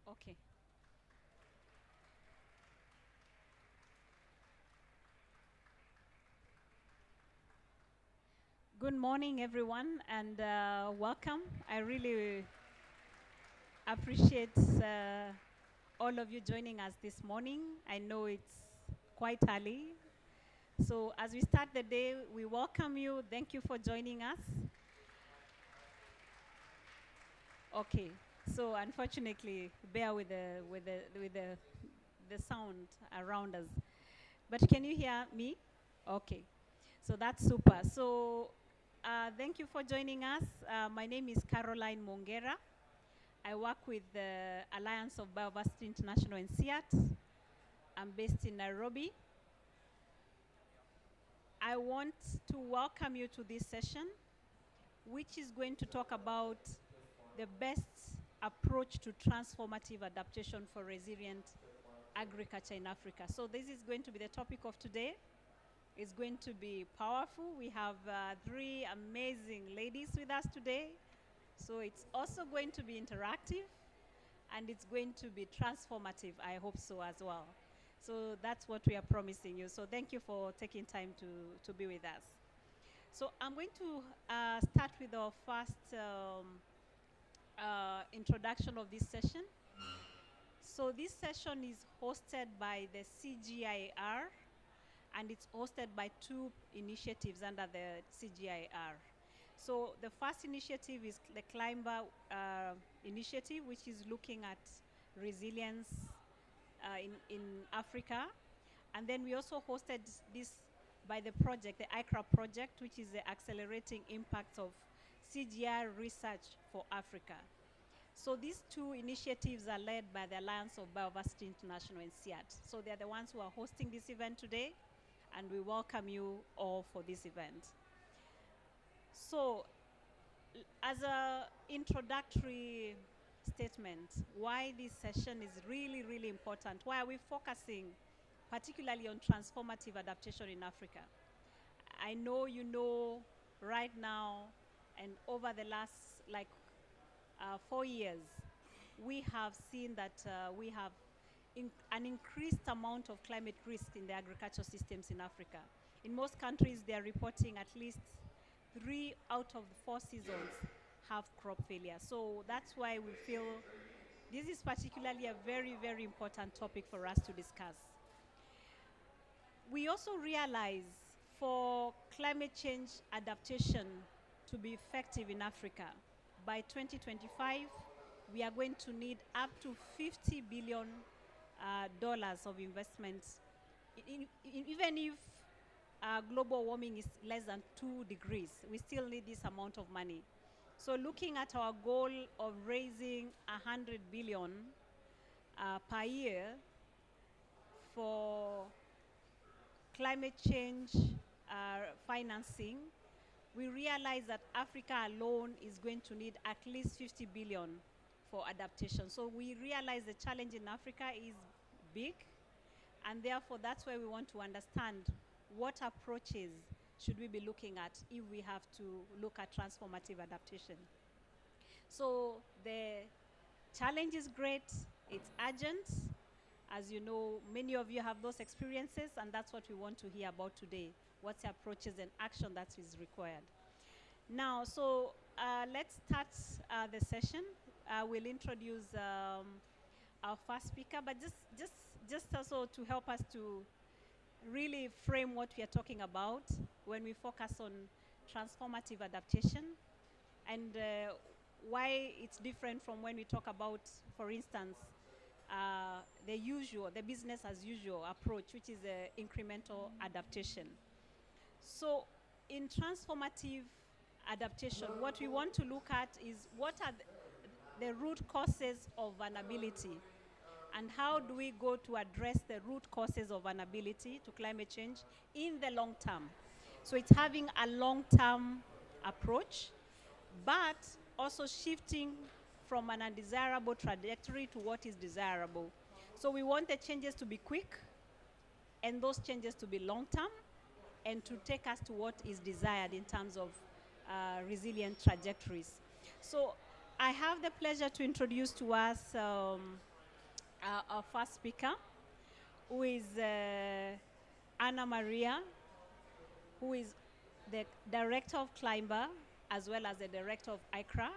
Okay. Good morning, everyone, and welcome. I really appreciate all of you joining us this morning. I know it's quite early. So as we start the day, we welcome you. Thank you for joining us. Okay. So unfortunately, bear with the sound around us. But can you hear me? Okay. So that's super. So thank you for joining us. My name is Caroline Mongera. I work with the Alliance of Biodiversity International in CIAT. I'm based in Nairobi. I want to welcome you to this session, which is going to talk about the best approach to transformative adaptation for resilient agriculture in Africa. So this is going to be the topic of today. It's going to be powerful. We have three amazing ladies with us today. So it's also going to be interactive, and it's going to be transformative. I hope so as well. So that's what we are promising you. So thank you for taking time to be with us. So I'm going to start with our first introduction of this session. So this session is hosted by the CGIAR, and it's hosted by two initiatives under the CGIAR. So the first initiative is the Climber initiative, which is looking at resilience in Africa. And then we also hosted this by the project, the ICRA project, which is the Accelerating Impact of CGIAR Research for Africa. So these two initiatives are led by the Alliance of Biodiversity International in CIAT. So they're the ones who are hosting this event today, and we welcome you all for this event. So as an introductory statement, why this session is really, really important, why are we focusing particularly on transformative adaptation in Africa? I know you know right now and over the last 4 years, we have seen that we have an increased amount of climate risk in the agricultural systems in Africa. In most countries, they are reporting at least 3 out of the 4 seasons have crop failure. So that's why we feel this is particularly a very, very important topic for us to discuss. We also realize for climate change adaptation to be effective in Africa, by 2025, we are going to need up to $50 billion of investments, even if global warming is less than 2 degrees, we still need this amount of money. So looking at our goal of raising 100 billion per year for climate change financing, we realize that Africa alone is going to need at least 50 billion for adaptation. So we realize the challenge in Africa is big, and therefore that's why we want to understand what approaches should we be looking at if we have to look at transformative adaptation. So the challenge is great, it's urgent. As you know, many of you have those experiences, and that's what we want to hear about today. What's the approaches and action that is required? Now, so let's start the session. We'll introduce our first speaker, but just also to help us to really frame what we are talking about when we focus on transformative adaptation, and why it's different from when we talk about, for instance, the business as usual approach, which is the incremental adaptation. So in transformative adaptation, what we want to look at is what are the root causes of vulnerability, and how do we go to address the root causes of vulnerability to climate change in the long term. So it's having a long-term approach, but also shifting from an undesirable trajectory to what is desirable. So we want the changes to be quick, and those changes to be long-term, and to take us to what is desired in terms of resilient trajectories. So I have the pleasure to introduce to us our first speaker, who is Anna Maria, who is the Director of Climber, as well as the Director of ICRA.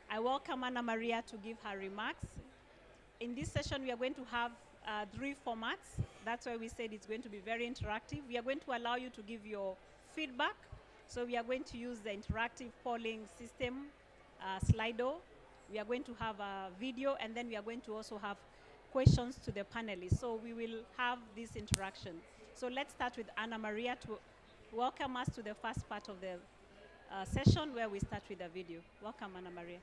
I welcome Anna Maria to give her remarks. In this session, we are going to have 3 formats. That's why we said it's going to be very interactive. We are going to allow you to give your feedback. So we are going to use the interactive polling system, Slido. We are going to have a video, and then we are going to also have questions to the panelists. So we will have this interaction. So let's start with Anna Maria to welcome us to the first part of the session, where we start with a video. Welcome, Anna Maria.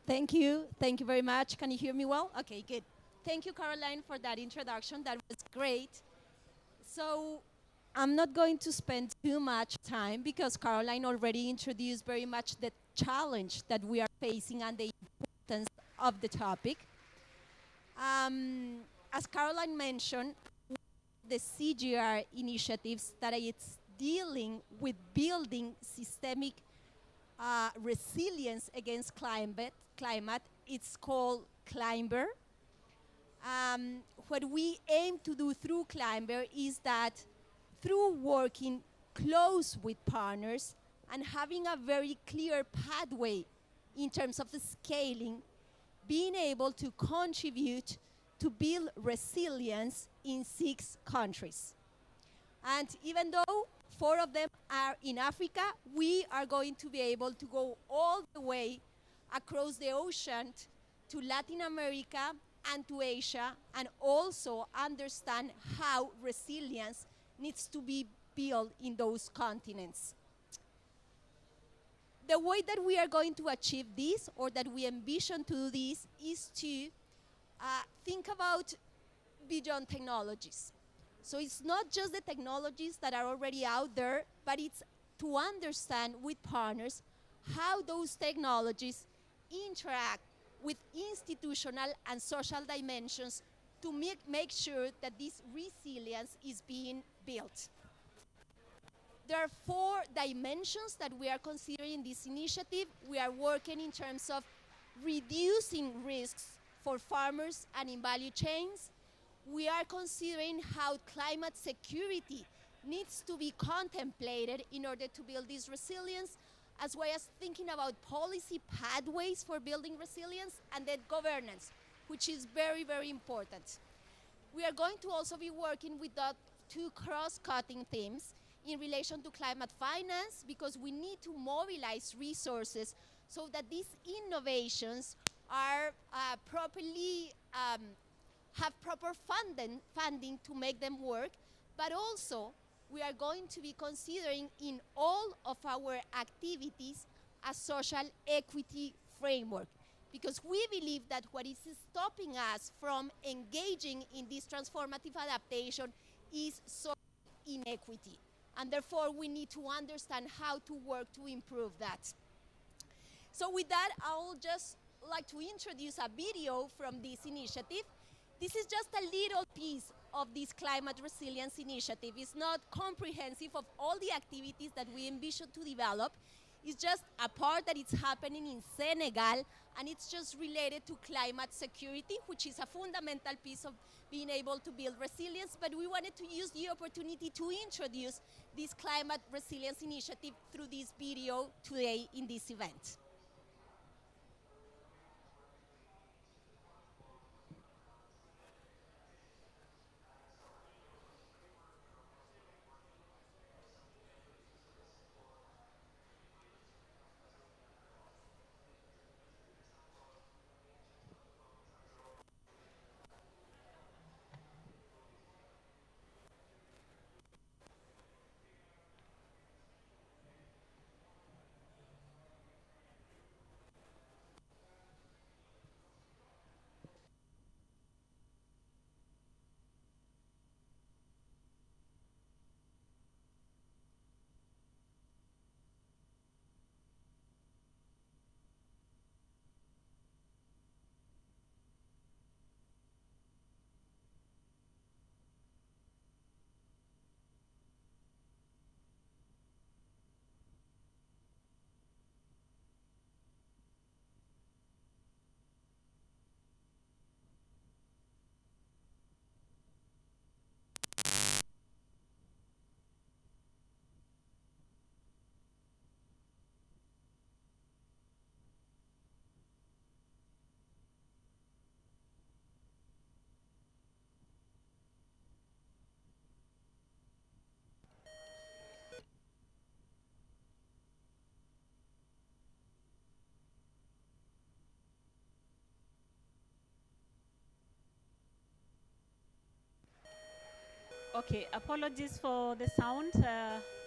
Thank you. Thank you very much. Can you hear me well? Okay, good. Thank you, Caroline, for that introduction. That was great. So I'm not going to spend too much time because Caroline already introduced very much the challenge that we are facing and the importance of the topic. As Caroline mentioned, the CGIAR initiatives that it's dealing with building systemic resilience against climate, it's called Climber. What we aim to do through Climber is that through working close with partners and having a very clear pathway in terms of the scaling, being able to contribute to build resilience in 6 countries. And even though 4 of them are in Africa, we are going to be able to go all the way across the ocean to Latin America and to Asia, and also understand how resilience needs to be built in those continents. The way that we are going to achieve this, or that we envision to do this, is to think about beyond technologies. So it's not just the technologies that are already out there, but it's to understand with partners how those technologies interact with institutional and social dimensions to make sure that this resilience is being built. There are 4 dimensions that we are considering in this initiative. We are working in terms of reducing risks for farmers and in value chains. We are considering how climate security needs to be contemplated in order to build this resilience, as well as thinking about policy pathways for building resilience, and then governance, which is very, very important. We are going to also be working with the 2 cross-cutting themes in relation to climate finance, because we need to mobilize resources so that these innovations are properly have proper funding to make them work, but also we are going to be considering in all of our activities a social equity framework, because we believe that what is stopping us from engaging in this transformative adaptation is social inequity, and therefore we need to understand how to work to improve that. So with that, I would just like to introduce a video from this initiative. This is just a little piece of this climate resilience initiative. It's not comprehensive of all the activities that we envision to develop. It's just a part that is happening in Senegal, and it's just related to climate security, which is a fundamental piece of being able to build resilience. But we wanted to use the opportunity to introduce this climate resilience initiative through this video today in this event. Okay, apologies for the sound.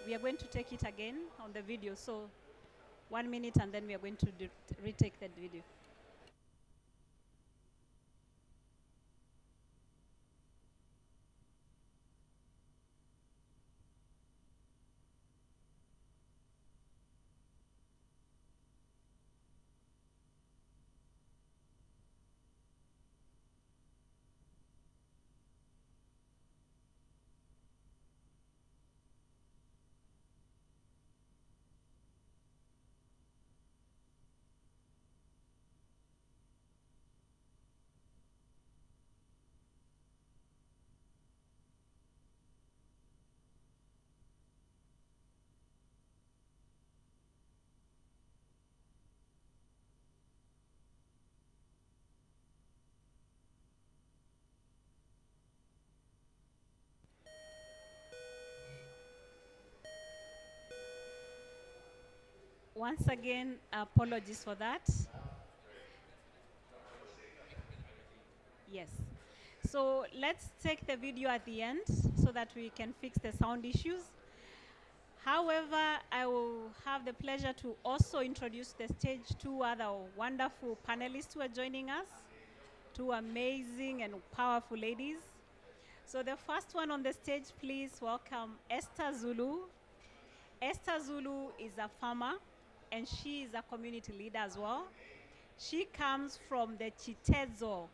We are going to take it again on the video. So 1 minute and then we are going to retake that video. Once again, apologies for that. Yes. So let's take the video at the end so that we can fix the sound issues. However, I will have the pleasure to also introduce the stage two other wonderful panelists who are joining us, two amazing and powerful ladies. So the first one on the stage, please welcome Esther Zulu. Esther Zulu is a farmer and she is a community leader as well. She comes from the Chitezo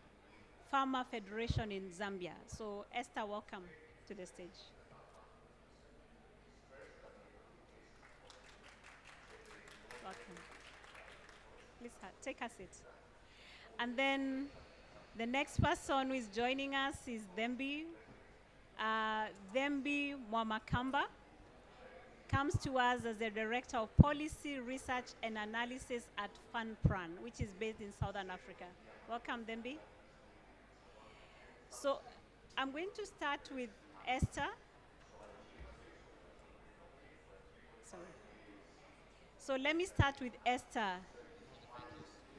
Farmer Federation in Zambia. So Esther, welcome to the stage. Welcome. Please take a seat. And then the next person who is joining us is Thembi. Thembi Mwamakamba comes to us as the Director of Policy, Research and Analysis at FANPRAN, which is based in Southern Africa. Welcome, Thembi. So I'm going to start with Esther. Sorry. So let me start with Esther.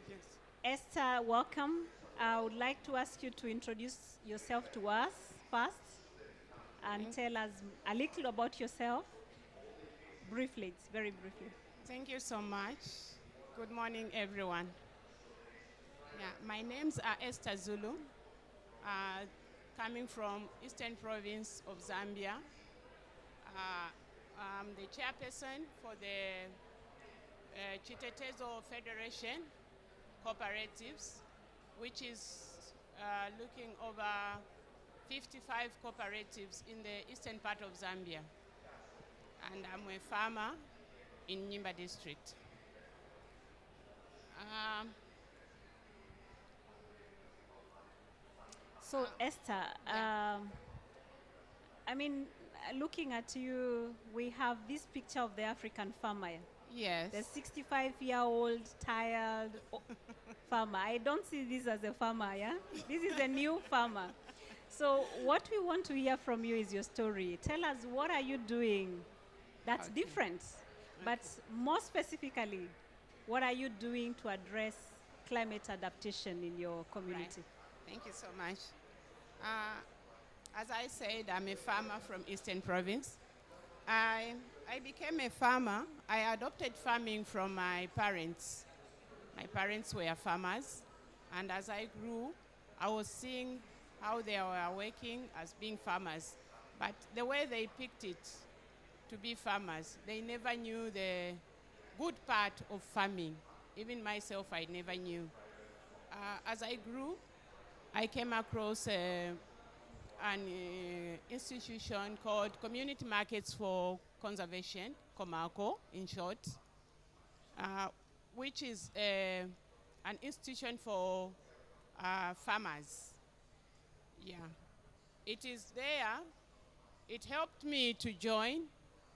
Yes. Esther, welcome. I would like to ask you to introduce yourself to us first and tell us a little about yourself. Briefly, it's very briefly. Thank you so much. Good morning, everyone. Yeah, my names are Esther Zulu, coming from Eastern Province of Zambia. I'm the chairperson for the Chitetezo Federation Cooperatives, which is looking over 55 cooperatives in the eastern part of Zambia. And I'm a farmer in Nyimba district. So Esther, yeah. I mean, looking at you, we have this picture of the African farmer. Yes. The 65-year-old tired farmer. I don't see this as a farmer, yeah? This is a new farmer. So what we want to hear from you is your story. Tell us, what are you doing that's different? But more specifically, what are you doing to address climate adaptation in your community? Right. Thank you so much. As I said, I'm a farmer from Eastern Province. I became a farmer. I adopted farming from my parents. My parents were farmers. And as I grew, I was seeing how they were working as being farmers. But the way they picked it to be farmers, they never knew the good part of farming. Even myself, I never knew. As I grew, I came across an institution called Community Markets for Conservation, COMACO in short, which is an institution for farmers. Yeah, it is there. It helped me to join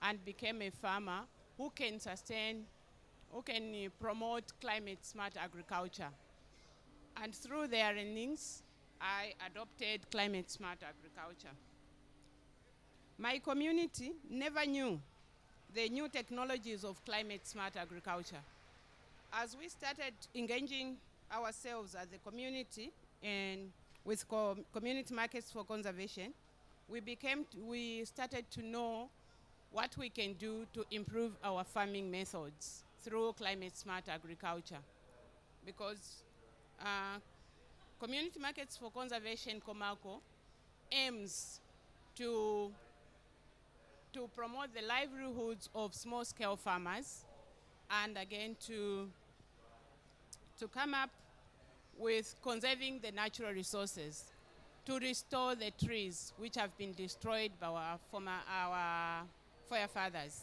and become a farmer who can sustain, who can promote climate smart agriculture. And through their earnings, I adopted climate smart agriculture. My community never knew the new technologies of climate smart agriculture. As we started engaging ourselves as a community and with community markets for conservation, we started to know what we can do to improve our farming methods through climate smart agriculture. Because Community Markets for Conservation, Comarco, aims to promote the livelihoods of small-scale farmers, and again to come up with conserving the natural resources, to restore the trees which have been destroyed by our forefathers.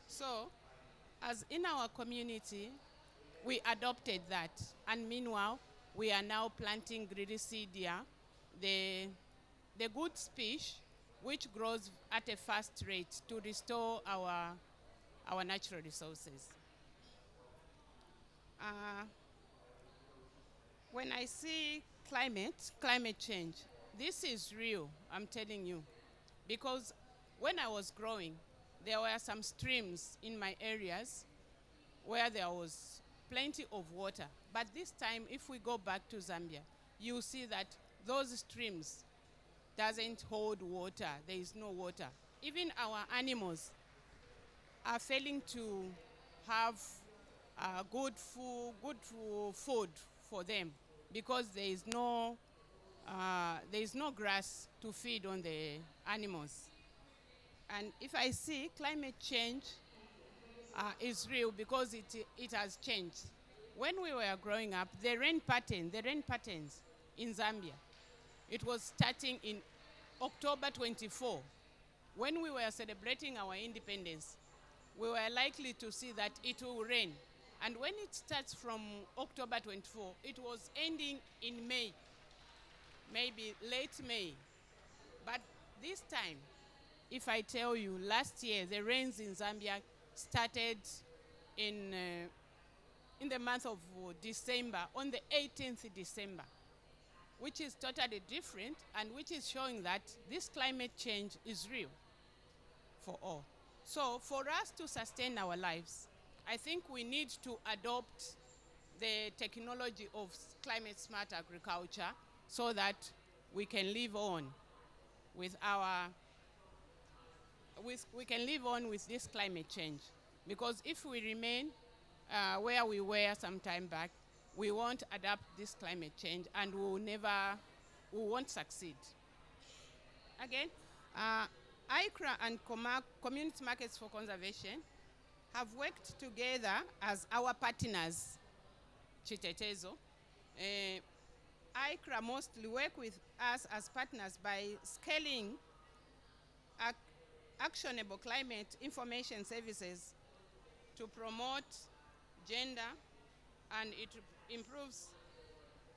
So, as in our community, we adopted that, and meanwhile, we are now planting Gridicidia, the good species, which grows at a fast rate to restore our natural resources. When I see climate change, this is real, I'm telling you. Because when I was growing, there were some streams in my areas where there was plenty of water. But this time, if we go back to Zambia, you see that those streams doesn't hold water. There is no water. Even our animals are failing to have good food for them, because there is no grass to feed on the animals. And if I see climate change is real, because it has changed. When we were growing up, the rain patterns in Zambia, it was starting in October 24. When we were celebrating our independence, we were likely to see that it will rain. And when it starts from October 24, it was ending in May, maybe late May. But this time, if I tell you, last year, the rains in Zambia started in the month of December, on the 18th December, which is totally different, and which is showing that this climate change is real for all. So for us to sustain our lives, I think we need to adopt the technology of climate smart agriculture so that we can live on with with this climate change. Because if we remain where we were some time back, we won't adapt this climate change, and we won't succeed. Again, ICRA and Community Markets for Conservation have worked together as our partners, Chitetezo. ICRA mostly work with us as partners by scaling actionable climate information services to promote gender, and it improves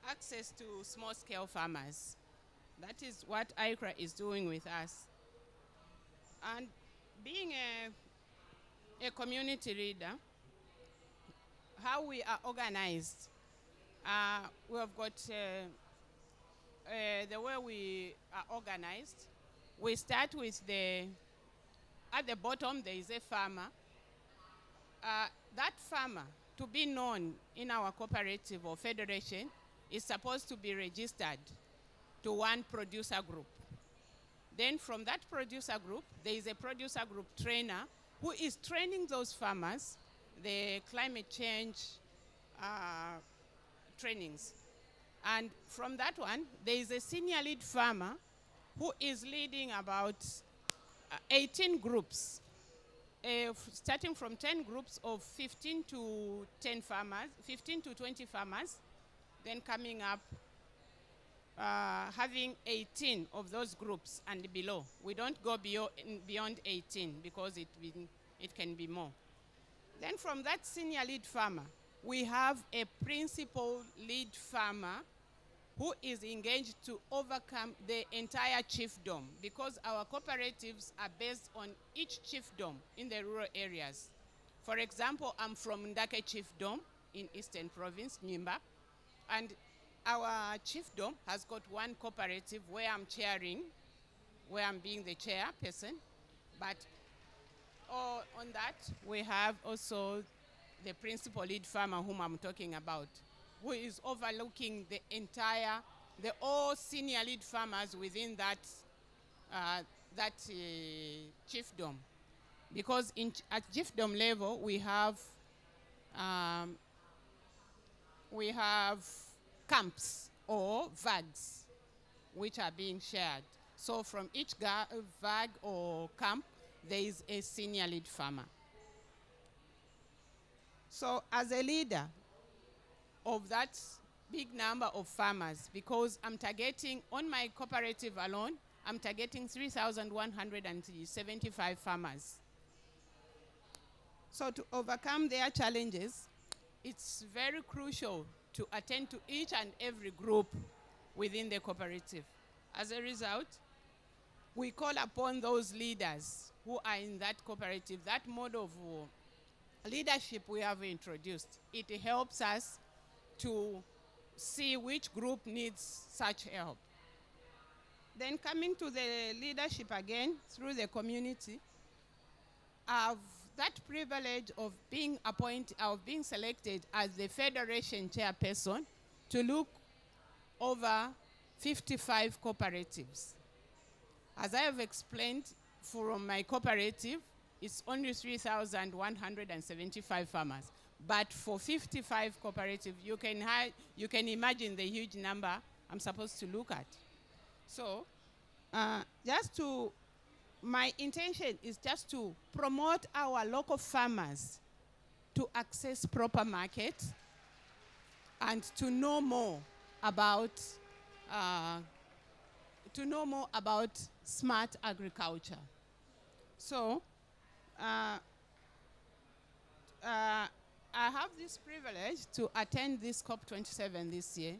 access to small-scale farmers. That is what ICRA is doing with us. And being a community leader, how we are organized, we have got the way we are organized. We start with at the bottom there is a farmer. That farmer, to be known in our cooperative or federation, is supposed to be registered to one producer group. Then from that producer group, there is a producer group trainer who is training those farmers the climate change trainings. And from that one, there is a senior lead farmer who is leading about 18 groups, starting from 10 groups of 15 to 10 farmers, 15 to 20 farmers, then coming up having 18 of those groups and below. We don't go beyond 18 because it can be more. Then from that senior lead farmer, we have a principal lead farmer who is engaged to overcome the entire chiefdom, because our cooperatives are based on each chiefdom in the rural areas. For example, I'm from Ndake Chiefdom in Eastern Province, Nyimba, and our chiefdom has got one cooperative where I'm chairing, where I'm being the chairperson, but on that, we have also the principal lead farmer whom I'm talking about, who is overlooking all senior lead farmers within that that chiefdom. Because at chiefdom level, um, we have camps or vags which are being shared. So from each vag or camp, there is a senior lead farmer. So as a leader of that big number of farmers, because I'm targeting, on my cooperative alone, I'm targeting 3,175 farmers. So to overcome their challenges, it's very crucial to attend to each and every group within the cooperative. As a result, we call upon those leaders who are in that cooperative, that mode of leadership we have introduced. It helps us to see which group needs such help. Then coming to the leadership again through the community, I've that privilege of being selected as the federation chairperson to look over 55 cooperatives. As I have explained, from my cooperative, it's only 3,175 farmers. But for 55 cooperatives, you can imagine the huge number I'm supposed to look at. So, my intention is just to promote our local farmers to access proper market and to know more about smart agriculture. So, I have this privilege to attend this COP27 this year,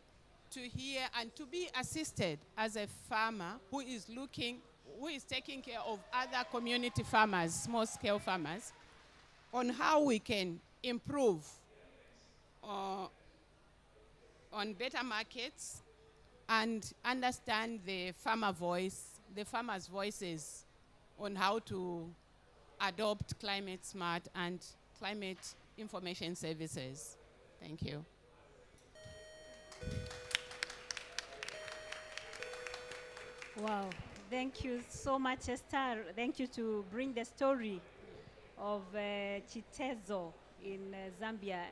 to hear and to be assisted as a farmer who is taking care of other community farmers, small-scale farmers, on how we can improve on better markets and understand the farmers' voices on how to adopt climate smart and climate information services. Thank you. Wow, thank you so much, Esther. Thank you to bring the story of Chitezo in Zambia.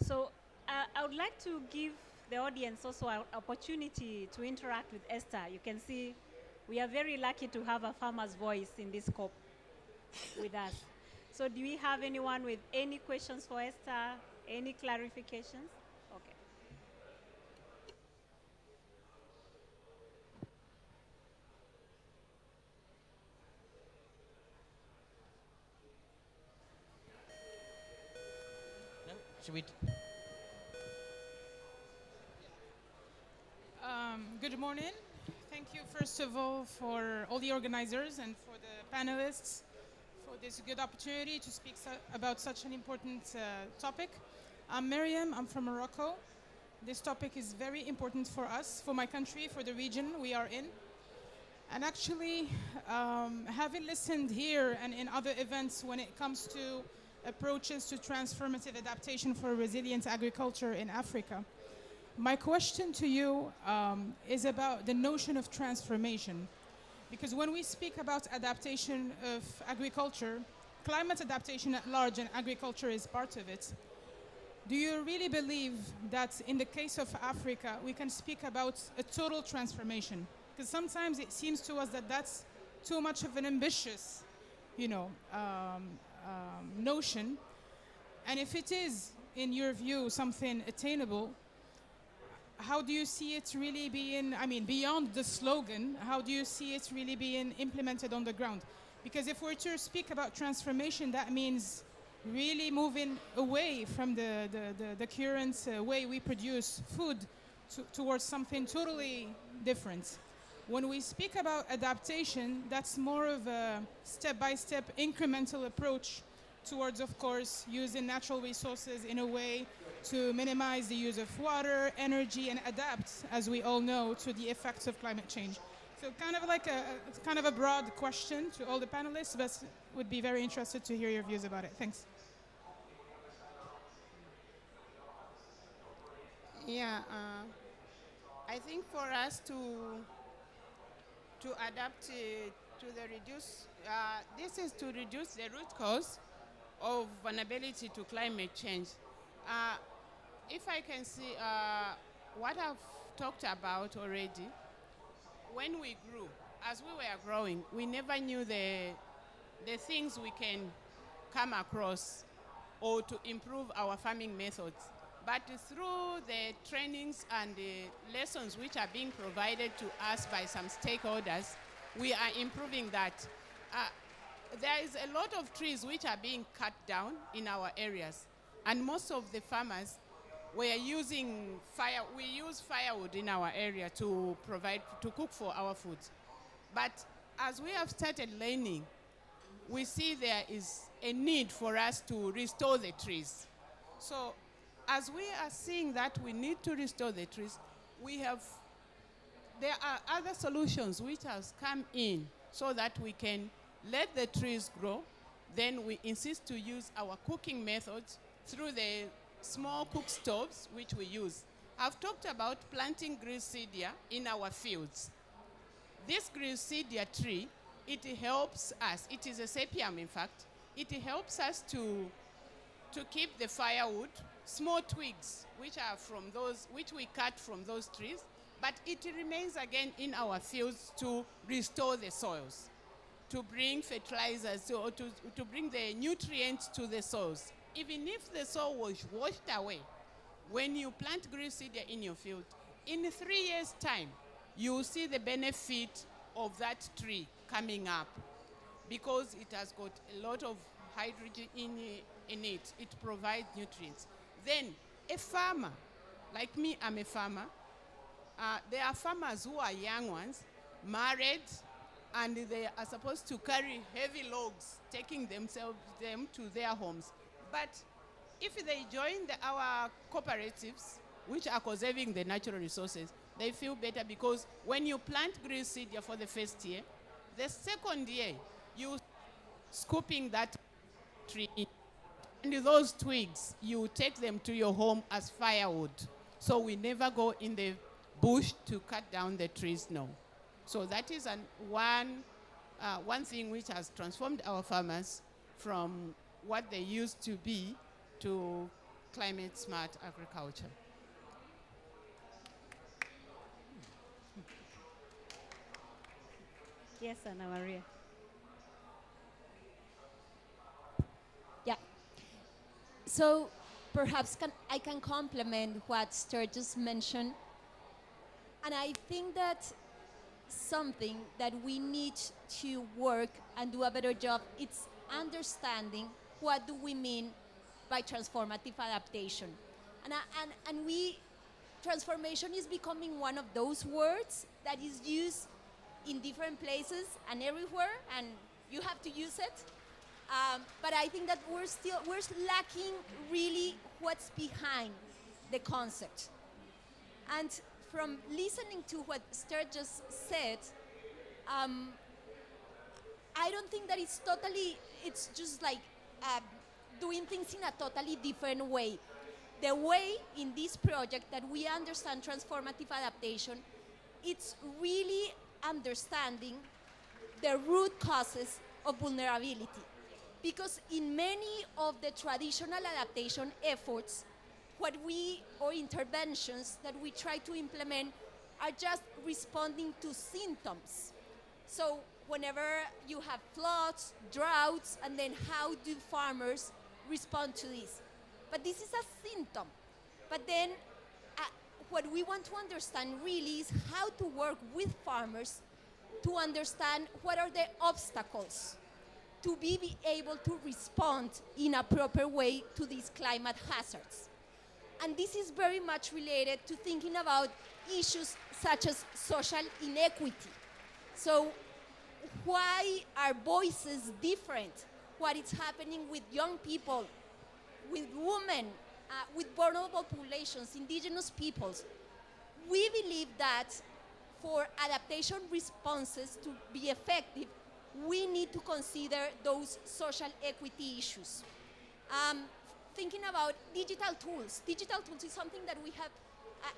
So I would like to give the audience also an opportunity to interact with Esther. You can see we are very lucky to have a farmer's voice in this COP with us. So do we have anyone with any questions for Esther? Any clarifications? Okay. No? Should we? Good morning. Thank you, first of all, for all the organizers and for the panelists for this good opportunity to speak about such an important topic. I'm Miriam. I'm from Morocco. This topic is very important for us, for my country, for the region we are in. And actually, having listened here and in other events when it comes to approaches to transformative adaptation for resilient agriculture in Africa, my question to you is about the notion of transformation. Because when we speak about adaptation of agriculture, climate adaptation at large and agriculture is part of it. Do you really believe that in the case of Africa, we can speak about a total transformation? Because sometimes it seems to us that that's too much of an ambitious, notion. And if it is, in your view, something attainable, how do you see it really being, beyond the slogan, how do you see it really being implemented on the ground? Because if we're to speak about transformation, that means really moving away from the current way we produce food towards something totally different. When we speak about adaptation, that's more of a step-by-step incremental approach towards, of course, using natural resources in a way to minimize the use of water, energy, and adapt, as we all know, to the effects of climate change. So kind of like a broad question to all the panelists, but would be very interested to hear your views about it. Thanks. Yeah, I think for us to to adapt to the reduce, this is to reduce the root cause of vulnerability to climate change. If I can see what I've talked about already, when we grew, as we were growing, we never knew the things we can come across or to improve our farming methods. But through the trainings and the lessons which are being provided to us by some stakeholders, we are improving that. There is a lot of trees which are being cut down in our areas, and most of the farmers were using fire. We use firewood in our area to cook for our food. But as we have started learning, we see there is a need for us to restore the trees. So as we are seeing that we need to restore the trees, there are other solutions which has come in so that we can let the trees grow. Then we insist to use our cooking methods through the small cook stoves which we use. I've talked about planting Grisidia in our fields. This Grisidia tree, it helps us, it is a sepium in fact, it helps us to keep the firewood, small twigs which are from those, which we cut from those trees, but it remains again in our fields to restore the soils, to bring fertilizers, or to bring the nutrients to the soils. Even if the soil was washed away, when you plant Grisidia in your field, in 3 years' time, you will see the benefit of that tree coming up because it has got a lot of hydrogen in it. It provides nutrients. Then a farmer, like me, I'm a farmer. There are farmers who are young ones, married, and they are supposed to carry heavy logs, taking them to their homes. But if they join our cooperatives, which are conserving the natural resources, they feel better because when you plant Grisidia for the first year, the second year, you scooping that tree in. And those twigs, you take them to your home as firewood. So we never go in the bush to cut down the trees, no. So that is one thing which has transformed our farmers from what they used to be to climate smart agriculture. Yes, Anna Maria. Yeah. So perhaps I can complement what Sturgis mentioned. And I think that something that we need to work and do a better job is understanding what do we mean by transformative adaptation. And transformation is becoming one of those words that is used in different places and everywhere, and you have to use it. But I think that we're lacking really what's behind the concept. And from listening to what Sturgis said, I don't think that it's just like doing things in a totally different way. The way in this project that we understand transformative adaptation, it's really understanding the root causes of vulnerability. Because in many of the traditional adaptation efforts, or interventions that we try to implement are just responding to symptoms. So whenever you have floods, droughts, and then how do farmers respond to this? But this is a symptom. But then what we want to understand really is how to work with farmers to understand what are the obstacles to be able to respond in a proper way to these climate hazards. And this is very much related to thinking about issues such as social inequity. So why are voices different? What is happening with young people, with women, with vulnerable populations, indigenous peoples? We believe that for adaptation responses to be effective, we need to consider those social equity issues. Thinking about digital tools. Digital tools is something that we have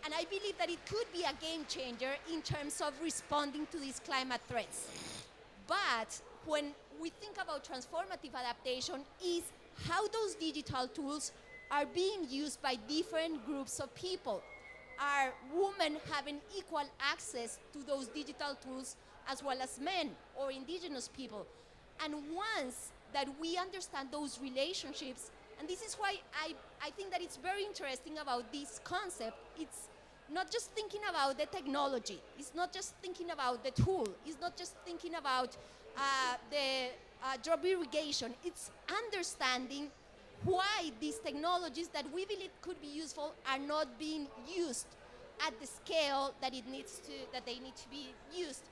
And I believe that it could be a game changer in terms of responding to these climate threats. But when we think about transformative adaptation, is how those digital tools are being used by different groups of people. Are women having equal access to those digital tools as well as men or indigenous people? And once that we understand those relationships, and this is why I think that it's very interesting about this concept, it's not just thinking about the technology, it's not just thinking about the tool, it's not just thinking about the drop irrigation, it's understanding why these technologies that we believe could be useful are not being used at the scale that they need to be used.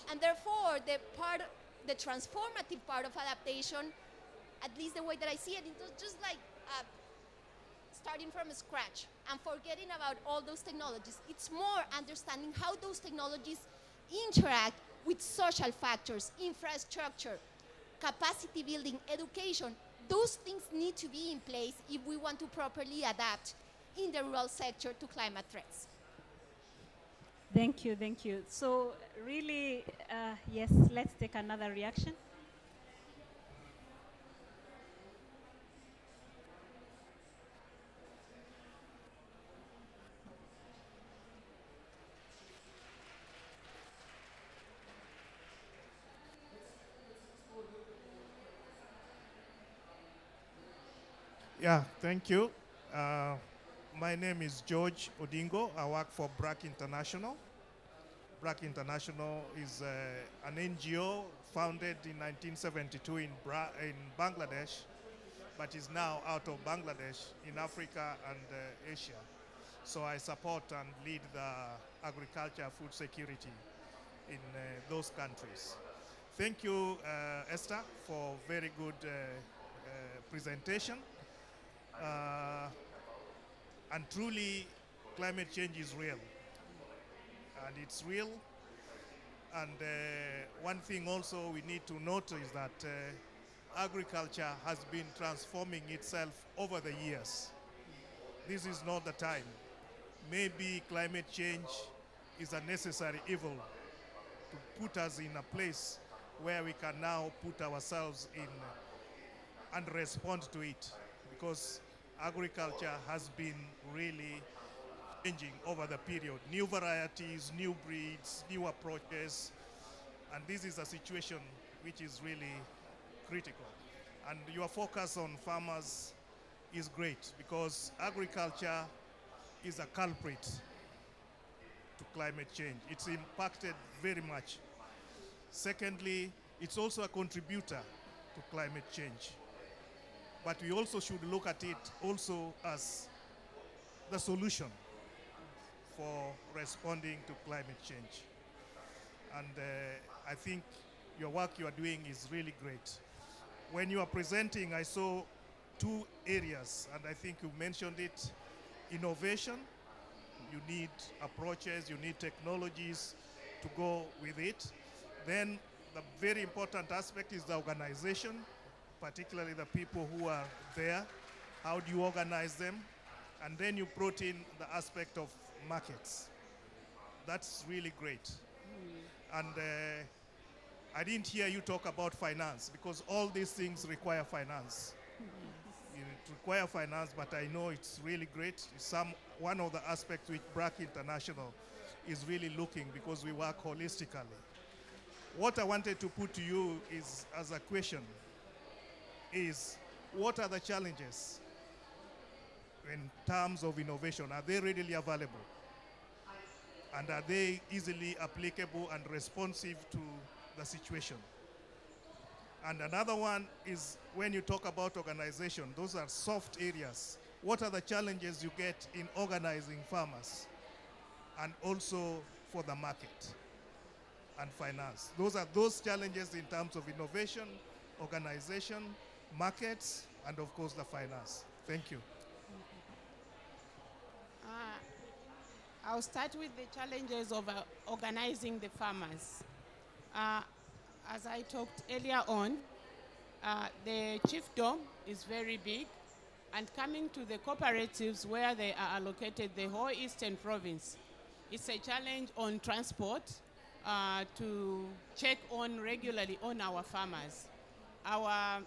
And therefore, the transformative part of adaptation, at least the way that I see it, it's just like starting from scratch and forgetting about all those technologies. It's more understanding how those technologies interact with social factors, infrastructure, capacity building, education. Those things need to be in place if we want to properly adapt in the rural sector to climate threats. Thank you, thank you. So really, yes, let's take another reaction. Yeah, thank you. My name is George Odingo. I work for BRAC International. BRAC International is an NGO founded in 1972 in Bangladesh, but is now out of Bangladesh in Africa and Asia. So I support and lead the agriculture food security in those countries. Thank you, Esther, for very good presentation. And truly, climate change is real. And it's real. And one thing also we need to note is that agriculture has been transforming itself over the years. This is not the time. Maybe climate change is a necessary evil to put us in a place where we can now put ourselves in and respond to it, because agriculture has been really changing over the period. New varieties, new breeds, new approaches, and this is a situation which is really critical. And your focus on farmers is great, because agriculture is a culprit to climate change. It's impacted very much. Secondly, it's also a contributor to climate change. But we also should look at it also as the solution for responding to climate change. And I think your work you are doing is really great. When you are presenting, I saw two areas, and I think you mentioned it: innovation. You need approaches, you need technologies to go with it. Then the very important aspect is the organization, particularly the people who are there. How do you organize them? And then you brought in the aspect of markets. That's really great. And I didn't hear you talk about finance, because all these things require finance. It requires finance, but I know it's really great. One of the aspects which BRAC International is really looking, because we work holistically. What I wanted to put to you is, as a question, is what are the challenges in terms of innovation? Are they readily available? And are they easily applicable and responsive to the situation? And another one is, when you talk about organization, those are soft areas. What are the challenges you get in organizing farmers, and also for the market and finance? Those are those challenges in terms of innovation, organization, markets, and of course the finance. Thank you. I'll start with the challenges of organizing the farmers. As I talked earlier on, the chiefdom is very big, And coming to the cooperatives where they are allocated, the whole Eastern Province, it's a challenge on transport to check on regularly on our farmers. Our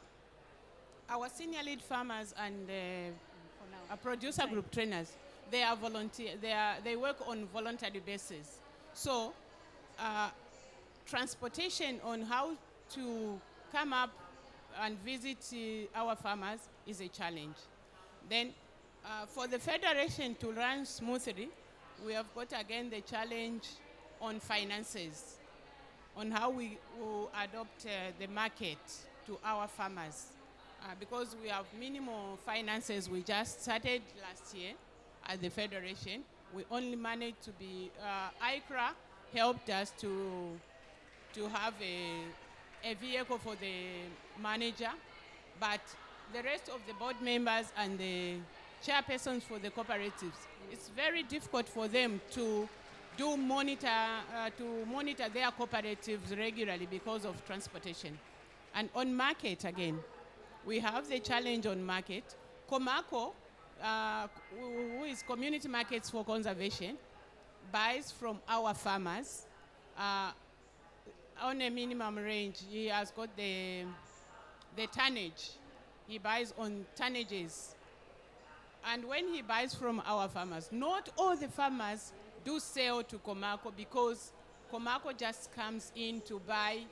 senior lead farmers and producer group trainers, they are volunteer. They work on voluntary basis. So transportation on how to come up and visit our farmers is a challenge. Then for the federation to run smoothly, we have got again the challenge on finances, on how we will adopt the market to our farmers. Because we have minimal finances, we just started last year at the federation. We only managed to be, ICRA helped us to have a vehicle for the manager, but the rest of the board members and the chairpersons for the cooperatives, it's very difficult for them to monitor their cooperatives regularly because of transportation. And on market again, we have the challenge on market. Comako, who is Community Markets for Conservation, buys from our farmers on a minimum range. He has got the tonnage. He buys on tonnages. And when he buys from our farmers, not all the farmers do sell to Comako, because Comako just comes in to buy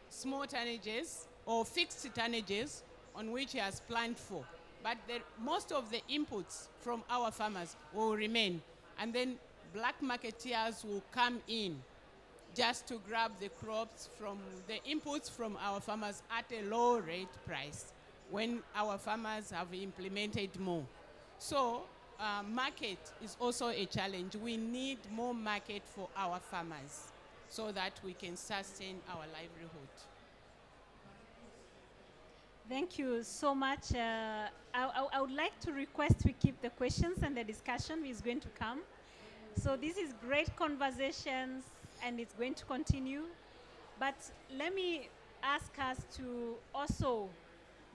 small tonnages or fixed tonnages on which he has planned for. But most of the inputs from our farmers will remain. And then black marketeers will come in just to grab the crops from the inputs from our farmers at a low rate price when our farmers have implemented more. So market is also a challenge. We need more market for our farmers so that we can sustain our livelihood. Thank you so much. I would like to request we keep the questions, and the discussion is going to come. So this is great conversations, and it's going to continue. But let me ask us to also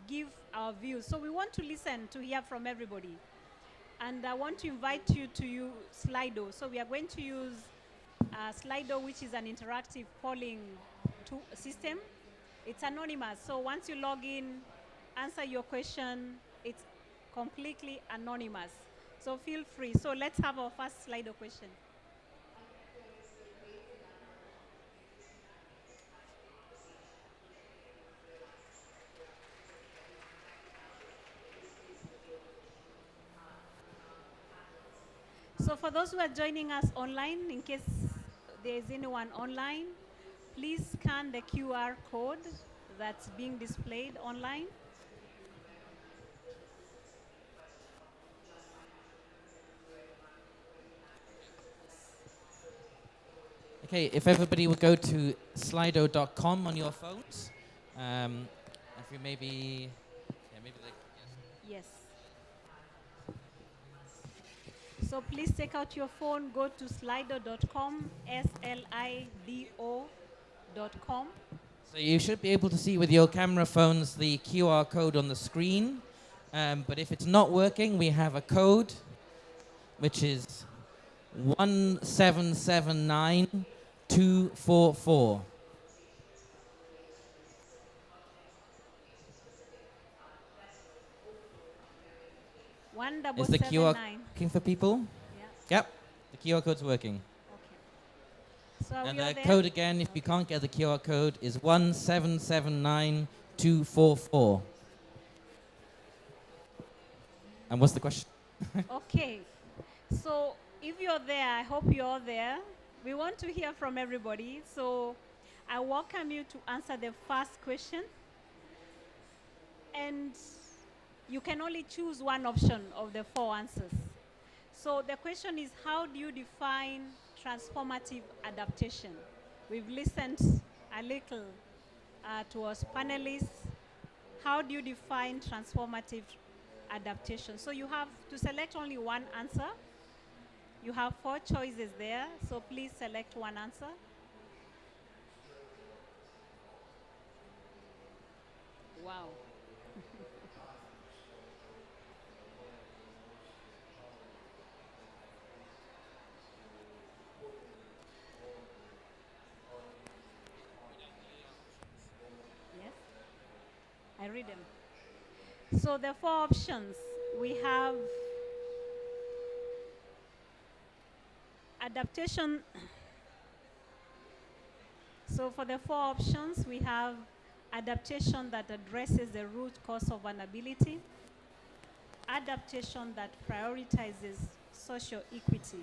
give our views. So we want to listen, to hear from everybody. And I want to invite you to use Slido. So we are going to use Slido, which is an interactive polling system. It's anonymous. So once you log in, answer your question, it's completely anonymous. So feel free. So let's have our first Slido question. So for those who are joining us online, in case there is anyone online, please scan the QR code that's being displayed online. Okay, if everybody would go to slido.com on your phones, if you maybe, Yes. So please take out your phone, go to slido.com, SLIDO.com. So you should be able to see with your camera phones the QR code on the screen. But if it's not working, we have a code, which is 1779244. Is the QR working for people? Yeah. Yep, the QR code's working. Okay. So And the code again, if you can't get the QR code, is 1779244. And what's the question? Okay. So if you're there, I hope you're there. We want to hear from everybody. So I welcome you to answer the first question. And you can only choose one option of the 4 answers. So the question is, how do you define transformative adaptation? We've listened a little to our panelists. How do you define transformative adaptation? So you have to select only one answer. You have 4 choices there, so please select one answer. Wow. read them. So the four options, we have adaptation. So for the four options, we have adaptation that addresses the root cause of an ability, adaptation that prioritizes social equity.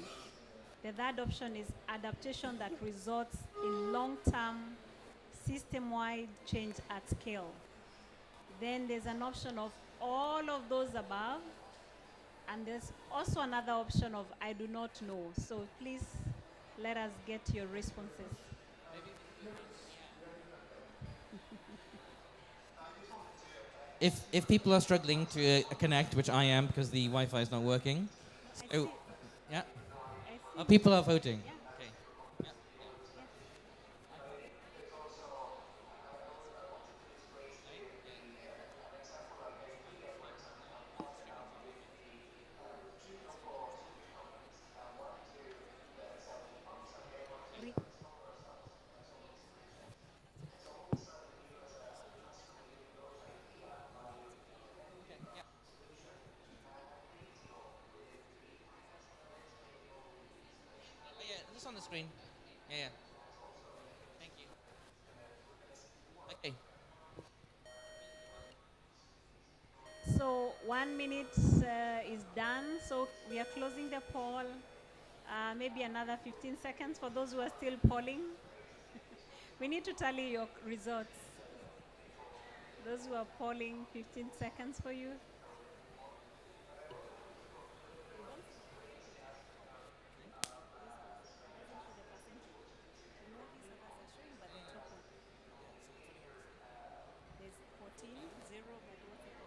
The third option is adaptation that results in long-term system-wide change at scale. Then there's an option of all of those above, and there's also another option of I do not know. So please let us get your responses. If people are struggling to connect, which I am because the Wi-Fi is not working, so yeah, people are voting. Yeah. Okay. Yeah. Oh, yeah, just on the screen. Yeah, yeah. Thank you. Okay. So 1 minute is done. So we are closing the poll. Maybe another 15 seconds for those who are still polling. We need to tally your results. Those who are polling, 15 seconds for you. There's 14, 0, but what's it?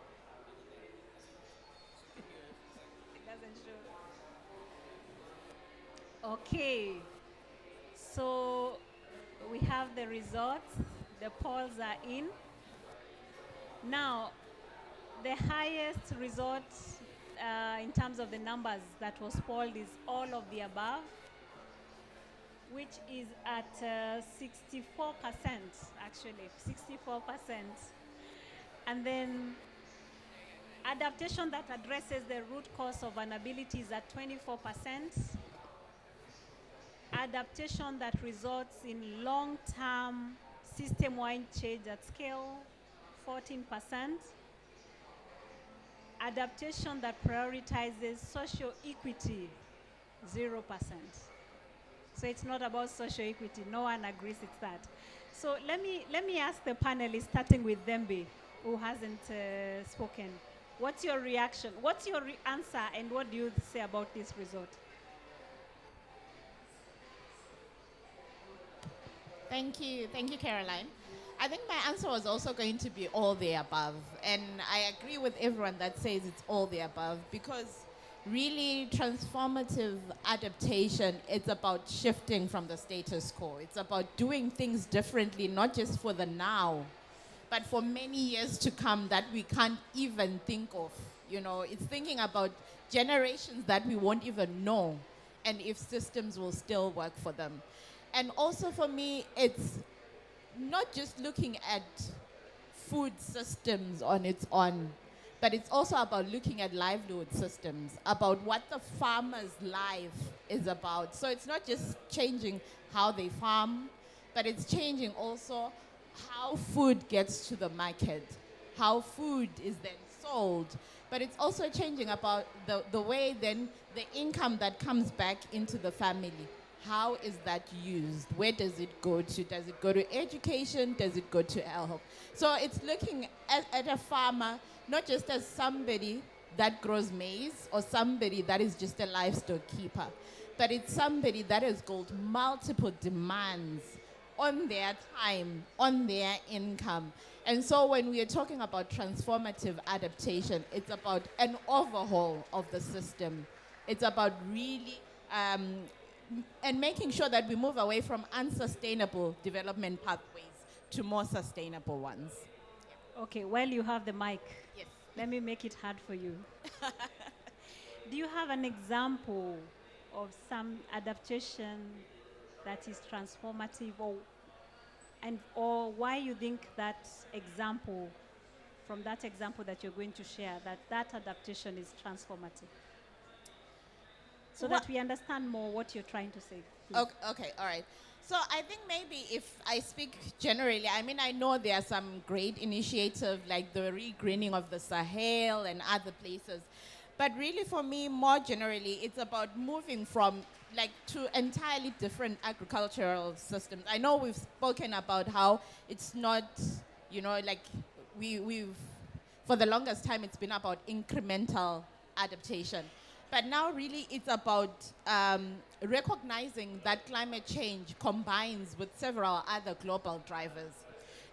It doesn't show. Okay. So we have the results. The polls are in. Now, the highest result in terms of the numbers that was polled is all of the above, which is at 64%, actually, 64%. And then adaptation that addresses the root cause of an ability is at 24%. Adaptation that results in long-term system-wide change at scale, 14%. Adaptation that prioritizes social equity, 0%. So it's not about social equity. No one agrees it's that. So let me ask the panelists, starting with Dembe, who hasn't spoken. What's your reaction? What's your answer, and what do you say about this result? Thank you, Caroline. I think my answer was also going to be all the above. And I agree with everyone that says it's all the above because really transformative adaptation, it's about shifting from the status quo. It's about doing things differently, not just for the now, but for many years to come that we can't even think of. You know, it's thinking about generations that we won't even know and if systems will still work for them. And also for me, it's not just looking at food systems on its own, but it's also about looking at livelihood systems, about what the farmer's life is about. So it's not just changing how they farm, but it's changing also how food gets to the market, how food is then sold. But it's also changing about the way then the income that comes back into the family. How is that used? Where does it go to? Does it go to education? Does it go to health? So it's looking at a farmer not just as somebody that grows maize or somebody that is just a livestock keeper, but it's somebody that has got multiple demands on their time, on their income. And so when we are talking about transformative adaptation, it's about an overhaul of the system. It's about really and making sure that we move away from unsustainable development pathways to more sustainable ones. Okay, while you have the mic, Yes. let me make it hard for you. Do you have an example of some adaptation that is transformative, or why you think that example from that example that you're going to share, that adaptation is transformative? So that we understand more what you're trying to say. Okay, all right. So I think maybe if I speak generally, I mean, I know there are some great initiatives like the regreening of the Sahel and other places. But really for me, more generally, it's about moving from to entirely different agricultural systems. I know we've spoken about how it's not, we've for the longest time, it's been about incremental adaptation. But now really it's about recognizing that climate change combines with several other global drivers.